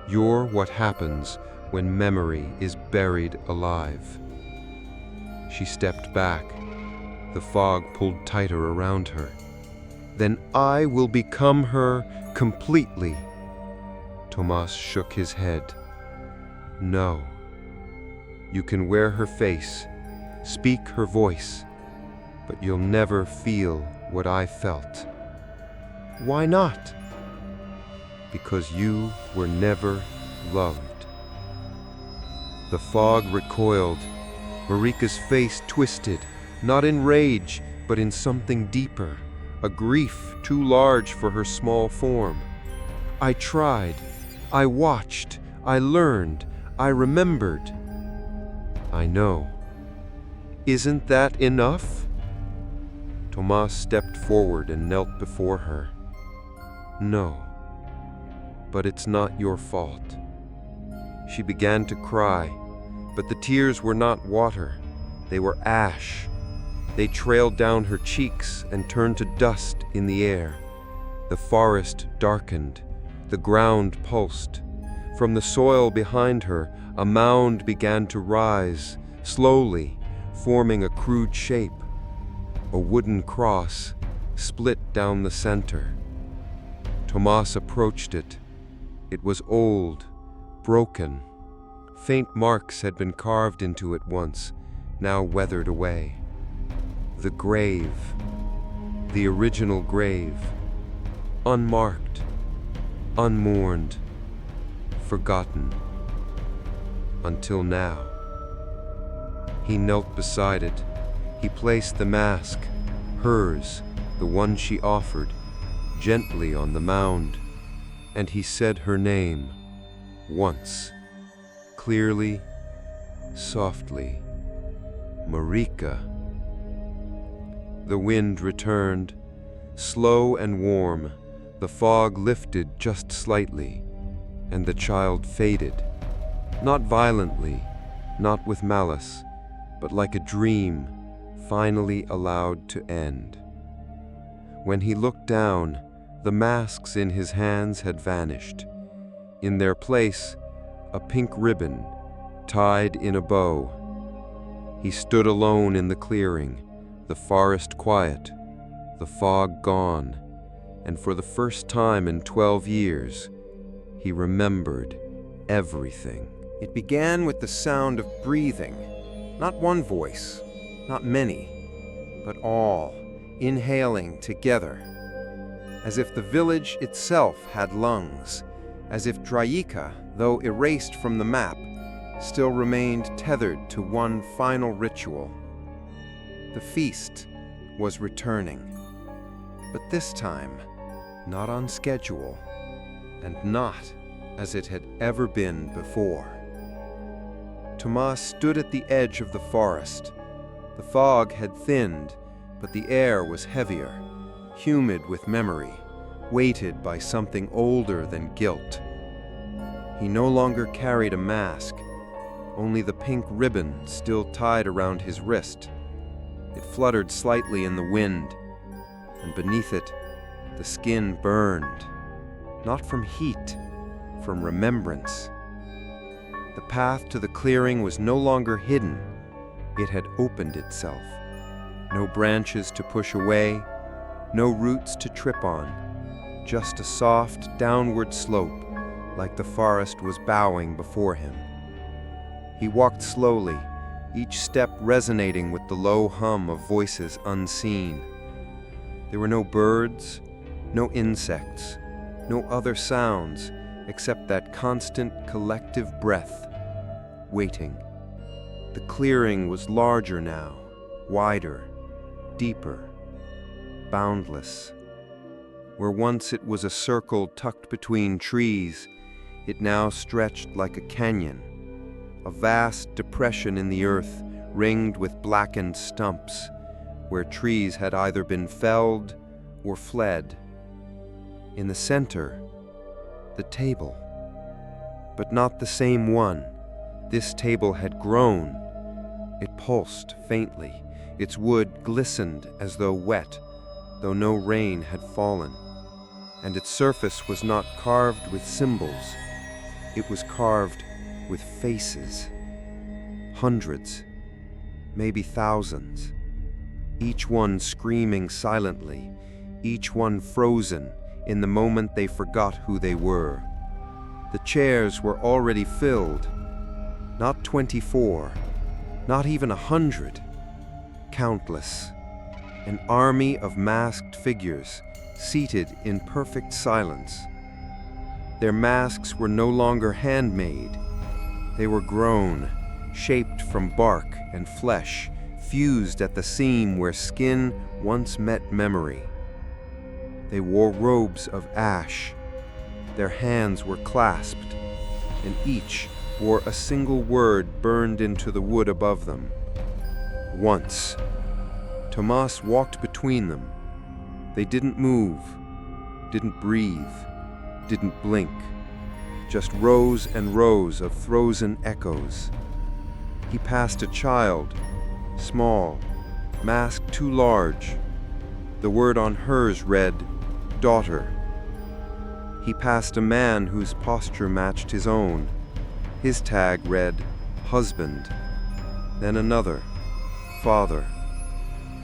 [SPEAKER 1] "You're what happens when memory is buried alive." She stepped back. The fog pulled tighter around her. "Then I will become her completely." Tomas shook his head. "No. You can wear her face, speak her voice, but you'll never feel what I felt." "Why not?" "Because you were never loved." The fog recoiled. Marika's face twisted, not in rage, but in something deeper, a grief too large for her small form. "I tried. I watched. I learned. I remembered." "I know. Isn't that enough?" Tomas stepped forward and knelt before her. "No. But it's not your fault." She began to cry, but the tears were not water. They were ash. They trailed down her cheeks and turned to dust in the air. The forest darkened. The ground pulsed. From the soil behind her, a mound began to rise, slowly, forming a crude shape. A wooden cross split down the center. Tomas approached it. It was old, broken. Faint marks had been carved into it once, now weathered away. The grave. The original grave. Unmarked. Unmourned. Forgotten. Until now. He knelt beside it. He placed the mask, hers, the one she offered, gently on the mound, and he said her name, once, clearly, softly, Marika. The wind returned, slow and warm. The fog lifted just slightly, and the child faded, not violently, not with malice, but like a dream finally allowed to end. When he looked down, the masks in his hands had vanished. In their place, a pink ribbon tied in a bow. He stood alone in the clearing, the forest quiet, the fog gone, and for the first time in 12 years, he remembered everything.
[SPEAKER 3] It began with the sound of breathing, not one voice, not many, but all, inhaling together, as if the village itself had lungs, as if Drayika, though erased from the map, still remained tethered to one final ritual. The feast was returning, but this time, not on schedule, and not as it had ever been before. Tomas stood at the edge of the forest. The fog had thinned, but the air was heavier, humid with memory, weighted by something older than guilt. He no longer carried a mask, only the pink ribbon still tied around his wrist. It fluttered slightly in the wind, and beneath it, the skin burned, not from heat, from remembrance. The path to the clearing was no longer hidden. It had opened itself. No branches to push away, no roots to trip on, just a soft, downward slope, like the forest was bowing before him. He walked slowly, each step resonating with the low hum of voices unseen. There were no birds, no insects, no other sounds except that constant collective breath, waiting. The clearing was larger now, wider, deeper, boundless. Where once it was a circle tucked between trees, it now stretched like a canyon, a vast depression in the earth ringed with blackened stumps, where trees had either been felled or fled. In the center, the table. But not the same one. This table had grown. It pulsed faintly. Its wood glistened as though wet, though no rain had fallen. And its surface was not carved with symbols. It was carved with faces. Hundreds, maybe thousands. Each one screaming silently, each one frozen in the moment they forgot who they were. The chairs were already filled. Not 24, not even 100. Countless. An army of masked figures, seated in perfect silence. Their masks were no longer handmade. They were grown, shaped from bark and flesh, fused at the seam where skin once met memory. They wore robes of ash. Their hands were clasped, and each wore a single word burned into the wood above them. Once. Tomas walked between them. They didn't move, didn't breathe, didn't blink. Just rows and rows of frozen echoes. He passed a child, small, mask too large. The word on hers read, daughter. He passed a man whose posture matched his own. His tag read, husband. Then another, father.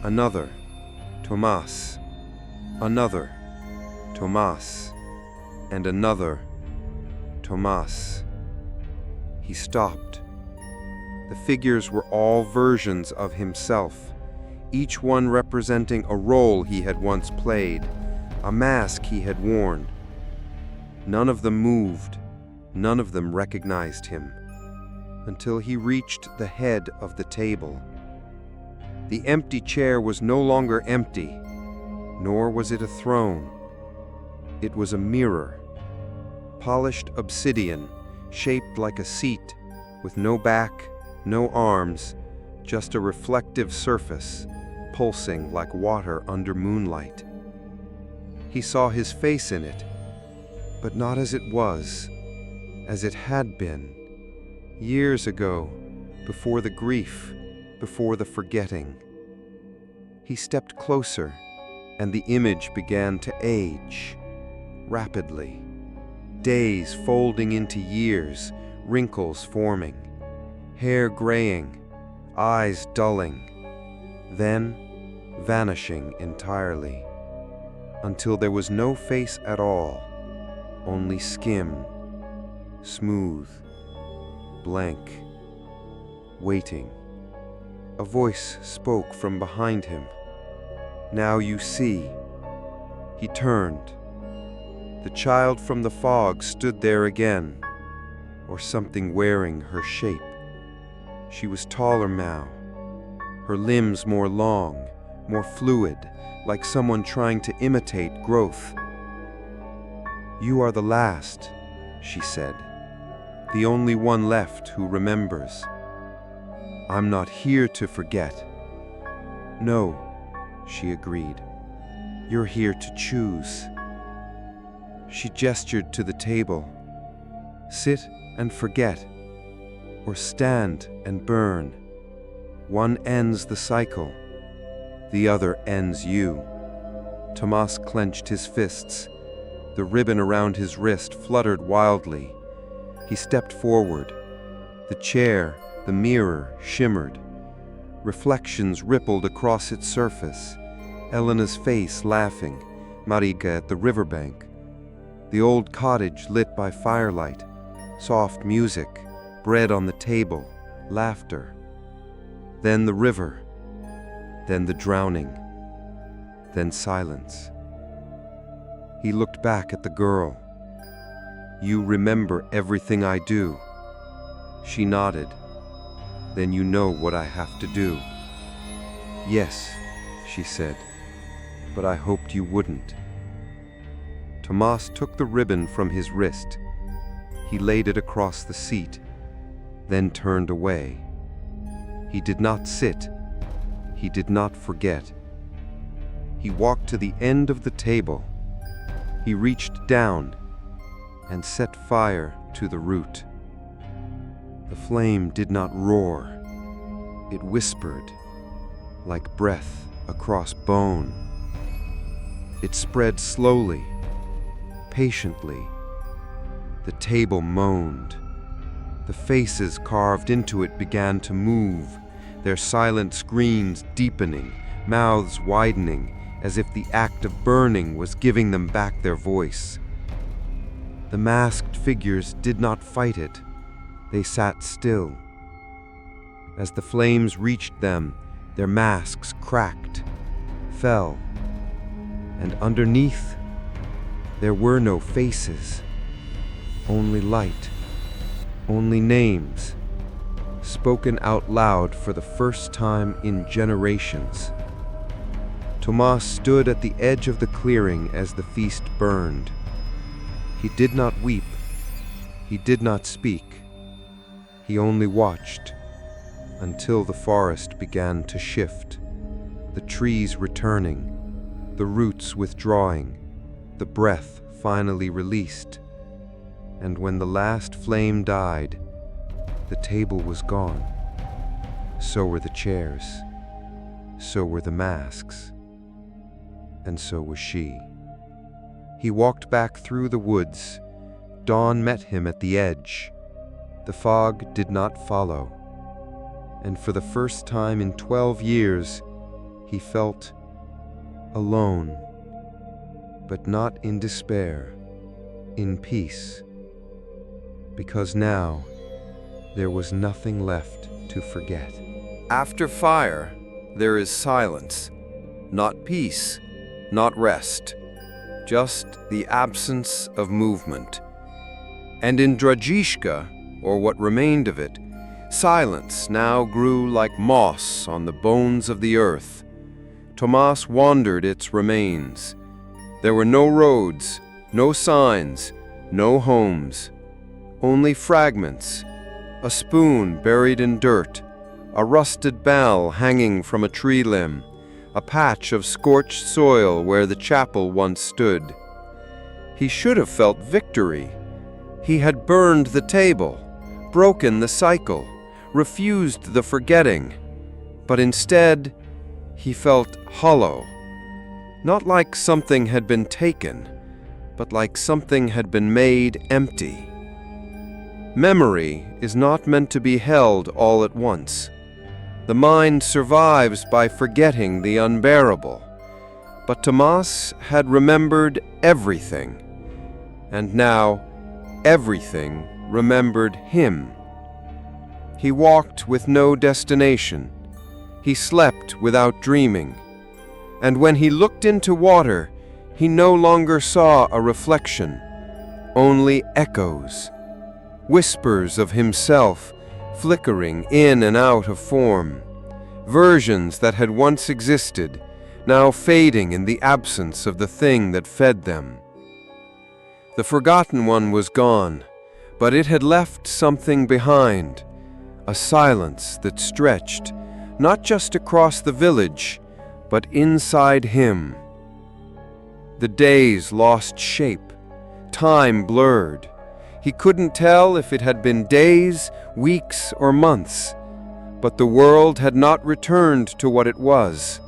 [SPEAKER 3] Another, Tomas. Another, Tomas. And another, Tomas. He stopped. The figures were all versions of himself, each one representing a role he had once played, a mask he had worn. None of them moved, none of them recognized him, until he reached the head of the table. The empty chair was no longer empty, nor was it a throne. It was a mirror, polished obsidian, shaped like a seat, with no back, no arms, just a reflective surface, pulsing like water under moonlight. He saw his face in it, but not as it was, as it had been, years ago, before the grief, before the forgetting. He stepped closer, and the image began to age, rapidly. Days folding into years, wrinkles forming, hair graying, eyes dulling, then vanishing entirely, until there was no face at all, only skin, smooth, blank, waiting. A voice spoke from behind him. Now you see. He turned. The child from the fog stood there again, or something wearing her shape. She was taller now, her limbs more long, more fluid, like someone trying to imitate growth. You are the last, she said, the only one left who remembers. I'm not here to forget. No, she agreed. You're here to choose. She gestured to the table. Sit and forget, or stand and burn. One ends the cycle, the other ends you. Tomas clenched his fists. The ribbon around his wrist fluttered wildly. He stepped forward. The chair, the mirror, shimmered. Reflections rippled across its surface. Elena's face laughing, Marika at the riverbank. The old cottage lit by firelight. Soft music, bread on the table, laughter. then the river, then the drowning, then silence. He looked back at the girl. "You remember everything I do." She nodded. "Then you know what I have to do." "Yes," she said, "but I hoped you wouldn't." Tomas took the ribbon from his wrist. He laid it across the seat, then turned away. He did not sit. He did not forget. He walked to the end of the table. He reached down and set fire to the root. The flame did not roar. It whispered, like breath across bone. It spread slowly, patiently. The table moaned. The faces carved into it began to move, their silent screams deepening, mouths widening, as if the act of burning was giving them back their voice. The masked figures did not fight it. They sat still. As the flames reached them, their masks cracked, fell, and underneath, there were no faces, only light, only names, spoken out loud for the first time in generations. Tomas stood at the edge of the clearing as the feast burned. He did not weep. He did not speak. He only watched until the forest began to shift, the trees returning, the roots withdrawing, the breath finally released. And when the last flame died, the table was gone. So were the chairs. So were the masks. And so was she. He walked back through the woods. Dawn met him at the edge. The fog did not follow. And for the first time in 12 years, he felt alone, but not in despair, in peace. Because now, there was nothing left to forget.
[SPEAKER 1] After fire, there is silence, not peace, not rest, just the absence of movement. And in Dragishka, or what remained of it, silence now grew like moss on the bones of the earth. Tomas wandered its remains. There were no roads, no signs, no homes, only fragments, a spoon buried in dirt, a rusted bell hanging from a tree limb, a patch of scorched soil where the chapel once stood. He should have felt victory. He had burned the table, broken the cycle, refused the forgetting, but instead he felt hollow, not like something had been taken, but like something had been made empty. Memory is not meant to be held all at once. The mind survives by forgetting the unbearable. But Tomas had remembered everything, and now everything remembered him. He walked with no destination. He slept without dreaming. And when he looked into water, he no longer saw a reflection, only echoes, whispers of himself flickering in and out of form, versions that had once existed, now fading in the absence of the thing that fed them. The forgotten one was gone, but it had left something behind, a silence that stretched, not just across the village, but inside him. The days lost shape, time blurred. He couldn't tell if it had been days, weeks, or months, but the world had not returned to what it was.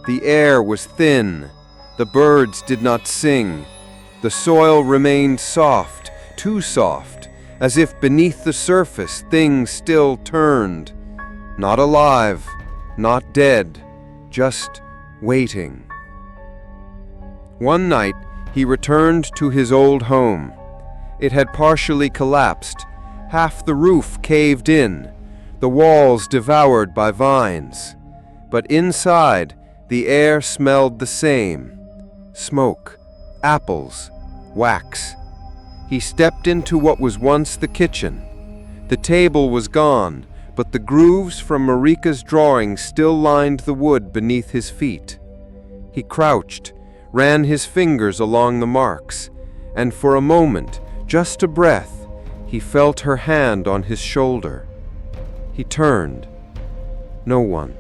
[SPEAKER 1] The air was thin, the birds did not sing, the soil remained soft, too soft, as if beneath the surface things still turned, not alive, not dead, just waiting. One night, he returned to his old home. It had partially collapsed. Half the roof caved in.
[SPEAKER 3] the walls devoured by vines. But inside, the air smelled the same: smoke, apples, wax. He stepped into what was once the kitchen. The table was gone, but the grooves from Marika's drawing still lined the wood beneath his feet. He crouched, ran his fingers along the marks, and for a moment, just a breath, he felt her hand on his shoulder. He turned. No one.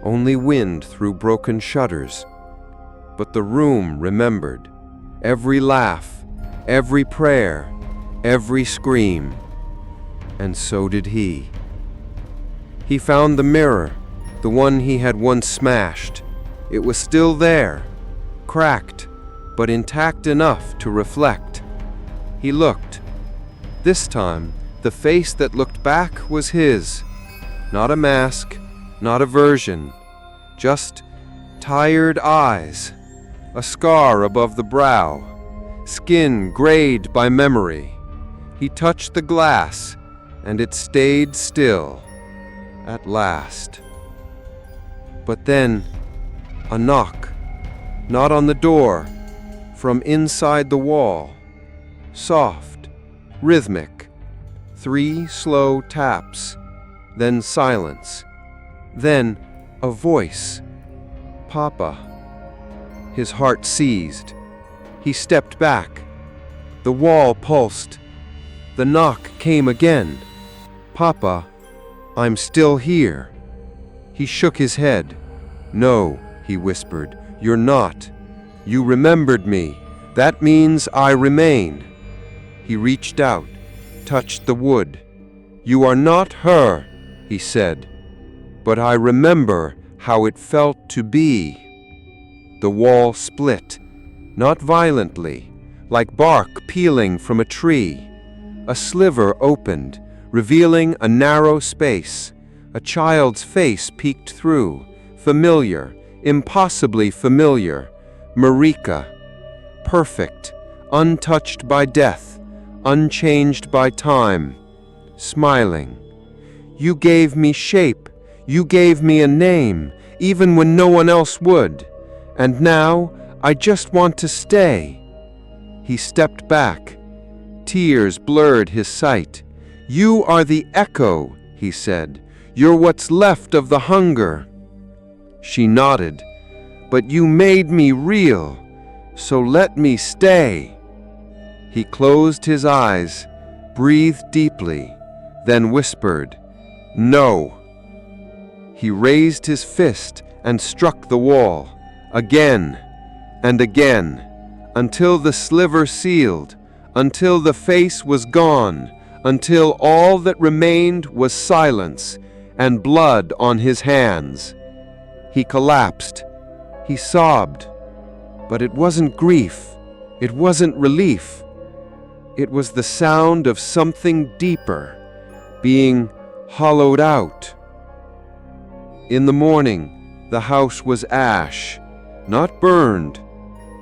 [SPEAKER 3] Only wind through broken shutters. But the room remembered. Every laugh, every prayer, every scream. And so did he. He found the mirror, the one he had once smashed. It was still there, cracked, but intact enough to reflect. He looked. This time, the face that looked back was his. Not a mask, not a version, just tired eyes, a scar above the brow, skin grayed by memory. He touched the glass, and it stayed still, at last. But then, a knock, not on the door, from inside the wall, soft, rhythmic, 3 slow taps, then silence, then a voice. Papa. His heart seized. He stepped back. The wall pulsed. The knock came again. Papa, I'm still here. He shook his head. No, he whispered, you're not. You remembered me. That means I remain. He reached out, touched the wood. You are not her, he said. But I remember how it felt to be. The wall split, not violently, like bark peeling from a tree. A sliver opened, revealing a narrow space. A child's face peeked through, familiar, impossibly familiar. Marika, perfect, untouched by death, unchanged by time, smiling. You gave me shape, you gave me a name, even when no one else would. And now, I just want to stay. He stepped back. Tears blurred his sight. You are the echo, he said. You're what's left of the hunger. She nodded. But you made me real, so let me stay. He closed his eyes, breathed deeply, then whispered, No. He raised his fist and struck the wall, again and again, until the sliver sealed, until the face was gone, until all that remained was silence and blood on his hands. He collapsed. He sobbed. But it wasn't grief. It wasn't relief. It was the sound of something deeper, being hollowed out. In the morning, the house was ash, not burned,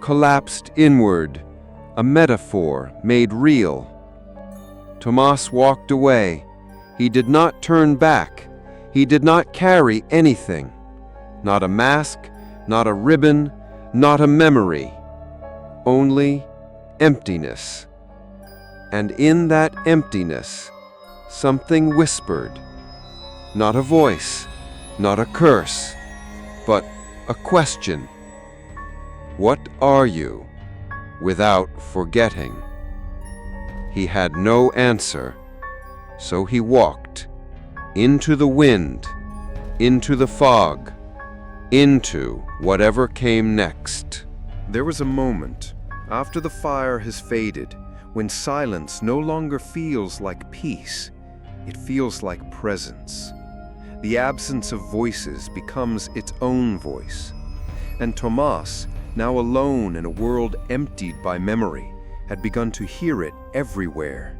[SPEAKER 3] collapsed inward, a metaphor made real. Tomas walked away. He did not turn back. He did not carry anything. Not a mask, not a ribbon, not a memory. Only emptiness. And in that emptiness, something whispered. Not a voice, not a curse, but a question. What are you, without forgetting? He had no answer, so he walked into the wind, into the fog, into whatever came next.
[SPEAKER 1] There was a moment, after the fire has faded, when silence no longer feels like peace, it feels like presence. The absence of voices becomes its own voice. And Tomas, now alone in a world emptied by memory, had begun to hear it everywhere.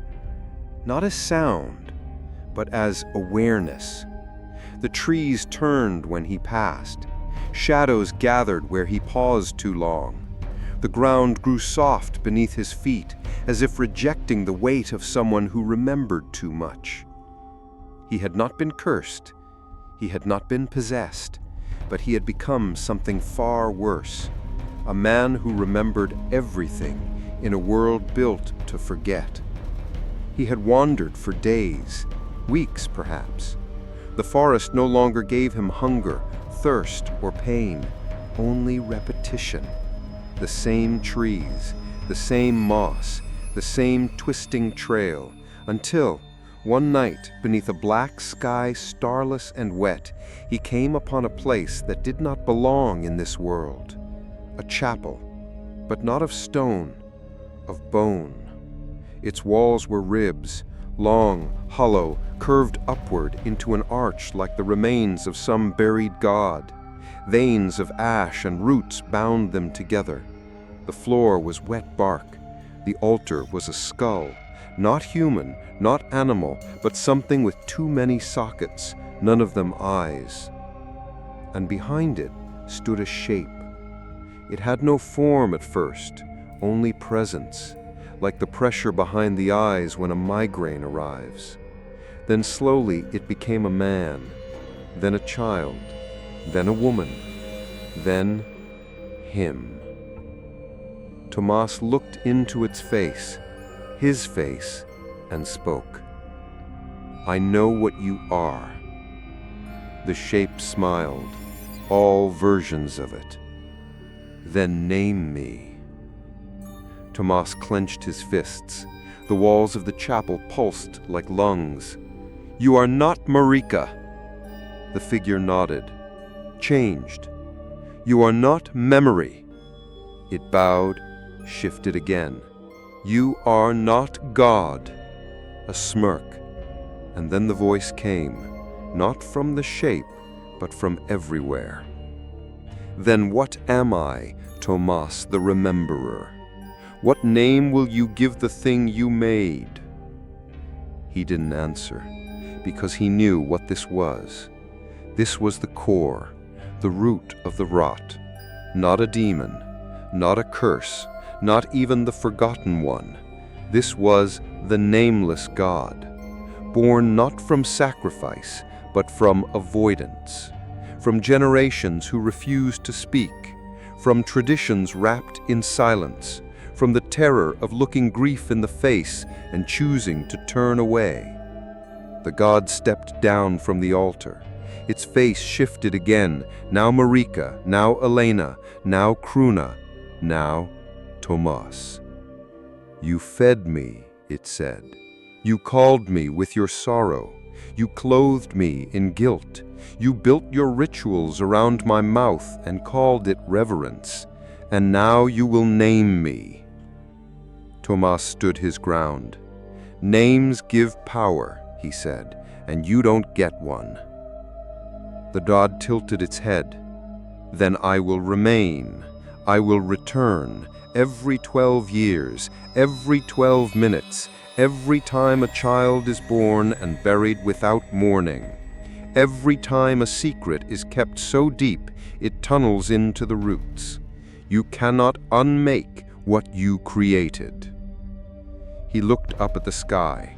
[SPEAKER 1] Not as sound, but as awareness. The trees turned when he passed. Shadows gathered where he paused too long. The ground grew soft beneath his feet, as if rejecting the weight of someone who remembered too much. He had not been cursed. He had not been possessed. But he had become something far worse. A man who remembered everything in a world built to forget. He had wandered for days, weeks perhaps. The forest no longer gave him hunger, thirst, or pain, only repetition. The same trees, the same moss, the same twisting trail, until, one night, beneath a black sky starless and wet, he came upon a place that did not belong in this world. A chapel, but not of stone, of bone. Its walls were ribs, long, hollow, curved upward into an arch like the remains of some buried god. Veins of ash and roots bound them together. The floor was wet bark. The altar was a skull, not human, not animal, but something with too many sockets, none of them eyes. And behind it stood a shape. It had no form at first, only presence, like the pressure behind the eyes when a migraine arrives. Then slowly it became a man, then a child, then a woman, then him. Tomas looked into its face, his face, and spoke. "I know what you are." The shape smiled, all versions of it. "Then name me." Tomas clenched his fists. The walls of the chapel pulsed like lungs. "You are not Marika." The figure nodded, changed. "You are not memory." It bowed, shifted again. "You are not God." A smirk, and then the voice came, not from the shape, but from everywhere. "Then what am I, Tomas the Rememberer? What name will you give the thing you made?" He didn't answer, because he knew what this was. This was the core, the root of the rot. Not a demon, not a curse, not even the forgotten one. This was the nameless God, born not from sacrifice, but from avoidance, from generations who refused to speak, from traditions wrapped in silence, from the terror of looking grief in the face and choosing to turn away. The God stepped down from the altar. Its face shifted again, now Marika, now Elena, now Kruna, now Tomas. "You fed me," it said. "You called me with your sorrow. You clothed me in guilt. You built your rituals around my mouth and called it reverence. And now you will name me." Tomas stood his ground. "Names give power," he said, "and you don't get one." The god tilted its head. "Then I will remain. I will return every 12 years, every 12 minutes, every time a child is born and buried without mourning, every time a secret is kept so deep it tunnels into the roots. You cannot unmake what you created." He looked up at the sky.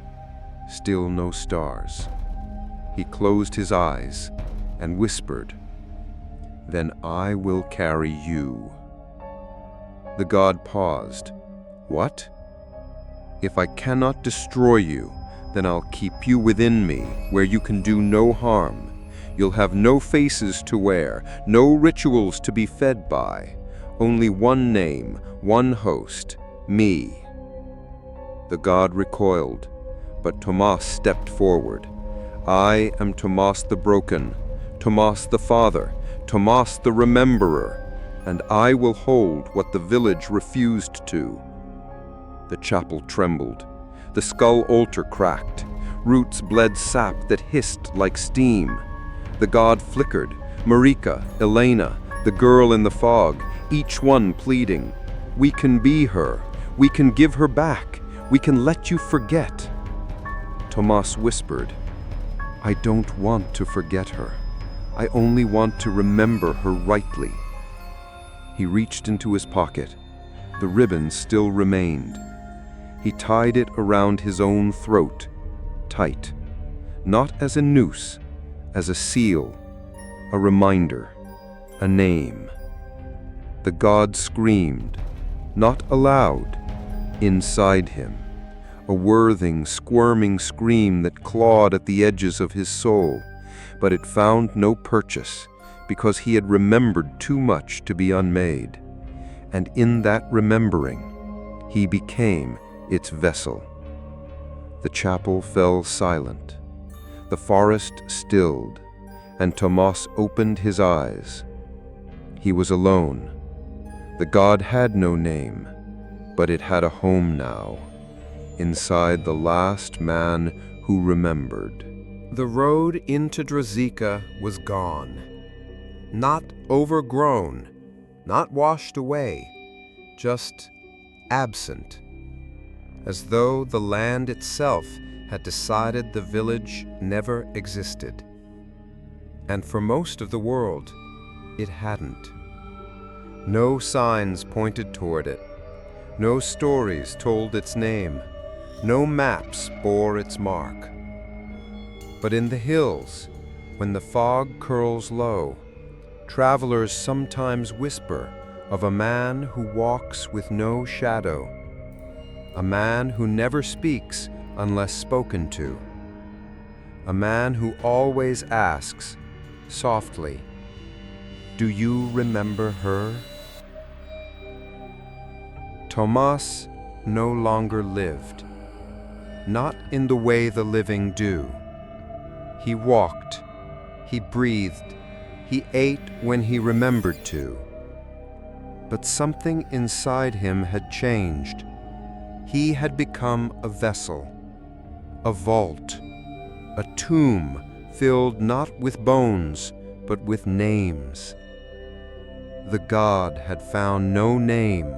[SPEAKER 1] Still no stars. He closed his eyes and whispered, "Then I will carry you." The god paused. "What?" "If I cannot destroy you, then I'll keep you within me, where you can do no harm. You'll have no faces to wear, no rituals to be fed by. Only one name, one host, me." The god recoiled, but Tomas stepped forward. "I am Tomas the Broken, Tomas the Father, Tomas the Rememberer, and I will hold what the village refused to." The chapel trembled. The skull altar cracked. Roots bled sap that hissed like steam. The god flickered. Marika, Elena, the girl in the fog, each one pleading, "We can be her. We can give her back. We can let you forget." Tomas whispered, "I don't want to forget her. I only want to remember her rightly." He reached into his pocket. The ribbon still remained. He tied it around his own throat, tight. not as a noose, as a seal, a reminder, a name. The god screamed, not aloud, inside him, a worthing, squirming scream that clawed at the edges of his soul, but it found no purchase, because he had remembered too much to be unmade. And in that remembering, he became its vessel. The chapel fell silent, the forest stilled, and Tomas opened his eyes. He was alone. The god had no name, but it had a home now, inside the last man who remembered.
[SPEAKER 3] The road into Drazika was gone. Not overgrown, not washed away, just absent, as though the land itself had decided the village never existed. And for most of the world, it hadn't. No signs pointed toward it, no stories told its name, no maps bore its mark. But in the hills, when the fog curls low, travelers sometimes whisper of a man who walks with no shadow, a man who never speaks unless spoken to, a man who always asks, softly, "Do you remember her?" Tomas no longer lived, not in the way the living do. He walked, he breathed, he ate when he remembered to. But something inside him had changed. He had become a vessel, a vault, a tomb filled not with bones, but with names. The god had found no name,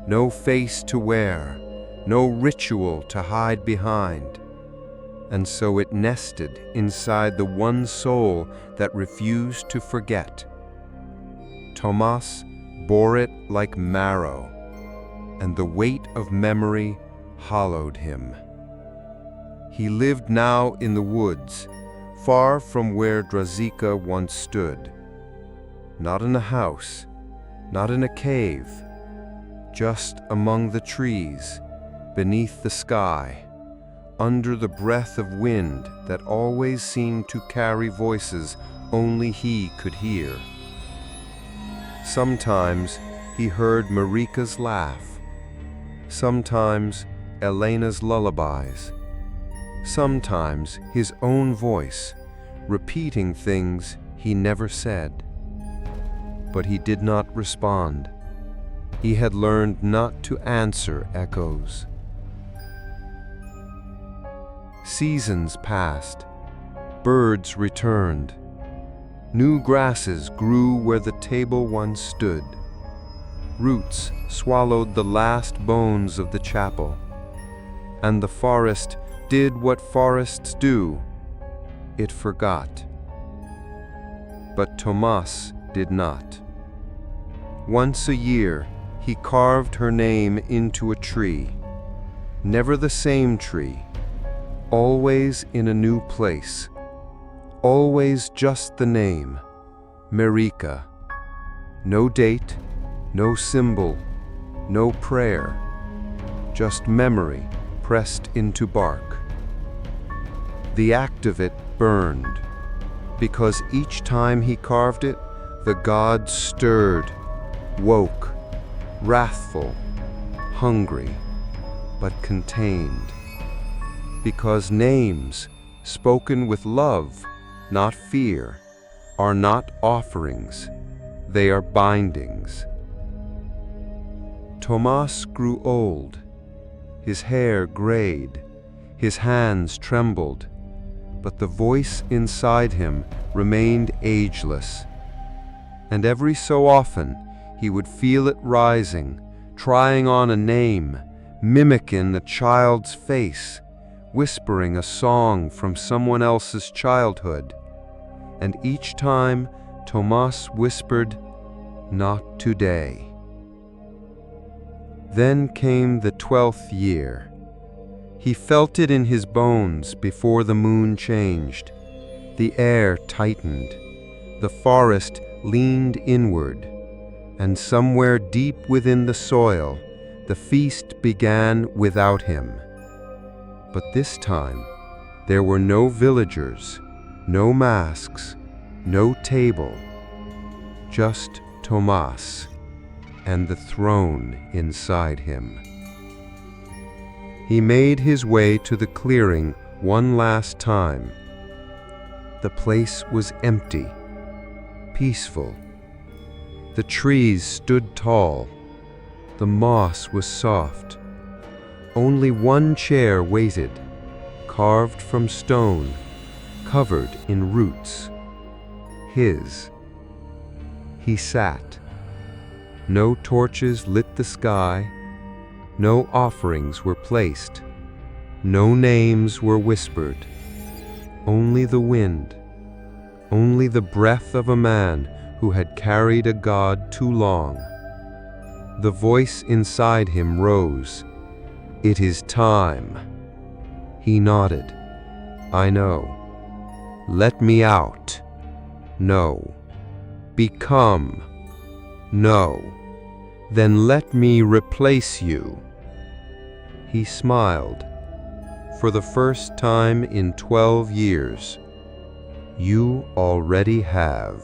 [SPEAKER 3] no face to wear, no ritual to hide behind. And so it nested inside the one soul that refused to forget. Tomas bore it like marrow, and the weight of memory hollowed him. He lived now in the woods, far from where Drazika once stood. Not in a house, not in a cave, just among the trees, beneath the sky, under the breath of wind that always seemed to carry voices only he could hear. Sometimes he heard Marika's laugh, sometimes Elena's lullabies, sometimes his own voice, repeating things he never said. But he did not respond. He had learned not to answer echoes. Seasons passed. Birds returned. New grasses grew where the table once stood. Roots swallowed the last bones of the chapel. And the forest did what forests do. It forgot. But Tomas did not. Once a year, he carved her name into a tree. Never the same tree. Always in a new place. Always just the name, Marika. No date, no symbol, no prayer. Just memory pressed into bark. The act of it burned, because each time he carved it, the god stirred, woke, wrathful, hungry, but contained. Because names, spoken with love, not fear, are not offerings, they are bindings. Tomas grew old. His hair grayed, his hands trembled, but the voice inside him remained ageless. And every so often he would feel it rising, trying on a name, mimicking a child's face, whispering a song from someone else's childhood. And each time Tomas whispered, "Not today." Then came the 12th year.
[SPEAKER 1] He felt it in his bones before the moon changed. The air tightened. The forest leaned inward. And somewhere deep within the soil, the feast began without him. But this time, there were no villagers, no masks, no table, just Tomas and the throne inside him. He made his way to the clearing one last time. The place was empty, peaceful. The trees stood tall. The moss was soft. Only one chair waited, carved from stone, covered in roots. His. He sat. No torches lit the sky. No offerings were placed. No names were whispered. Only the wind. Only the breath of a man who had carried a god too long. The voice inside him rose. "It is time." He nodded. "I know." "Let me out." "No." "Become." "No." "Then let me replace you." He smiled. For the first time in 12 years. "You already have."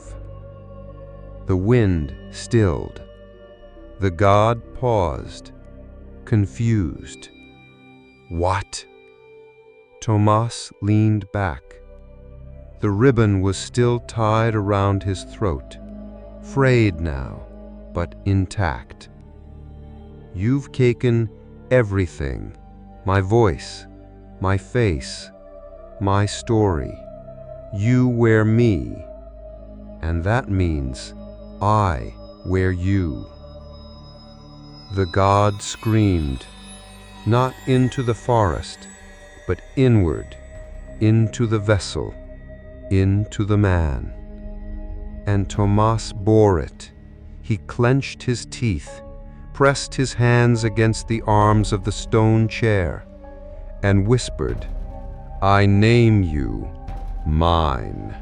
[SPEAKER 1] The wind stilled. The god paused, confused. "What?" Tomas leaned back. The ribbon was still tied around his throat, frayed now, but intact. "You've taken everything, my voice, my face, my story. You wear me, and that means I wear you." The god screamed, not into the forest, but inward, into the vessel, into the man. And Tomas bore it. He clenched his teeth, pressed his hands against the arms of the stone chair, and whispered, "I name you mine."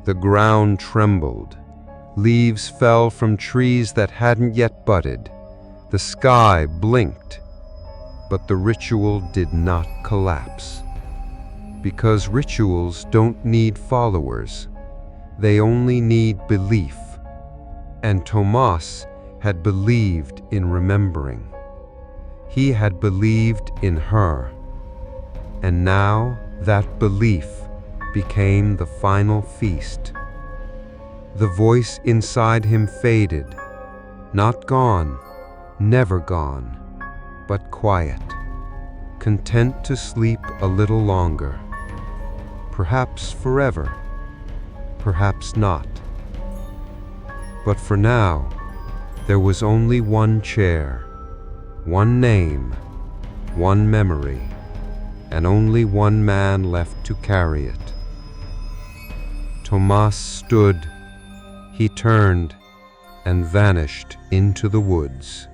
[SPEAKER 1] The ground trembled. Leaves fell from trees that hadn't yet budded. The sky blinked. But the ritual did not collapse. Because rituals don't need followers. They only need belief. And Tomas had believed in remembering. He had believed in her. And now that belief became the final feast. The voice inside him faded, not gone, never gone, but quiet, content to sleep a little longer, perhaps forever, perhaps not. But for now, there was only one chair, one name, one memory, and only one man left to carry it. Tomas stood. He turned and vanished into the woods.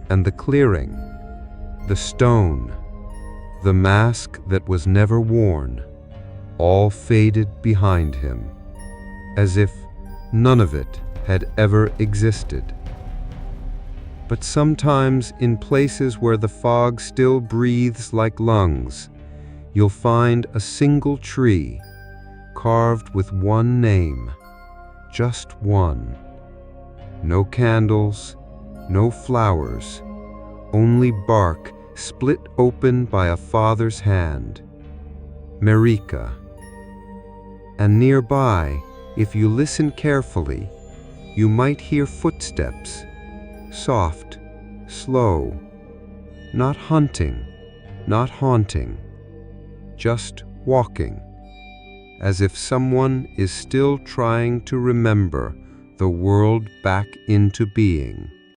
[SPEAKER 1] And the clearing, the stone, the mask that was never worn, all faded behind him, as if none of it had ever existed. But sometimes in places where the fog still breathes like lungs, you'll find a single tree carved with one name. Just one. No candles, no flowers, only bark split open by a father's hand. Marika. And nearby, if you listen carefully, you might hear footsteps, soft, slow, not hunting, not haunting, just walking. As if someone is still trying to remember the world back into being.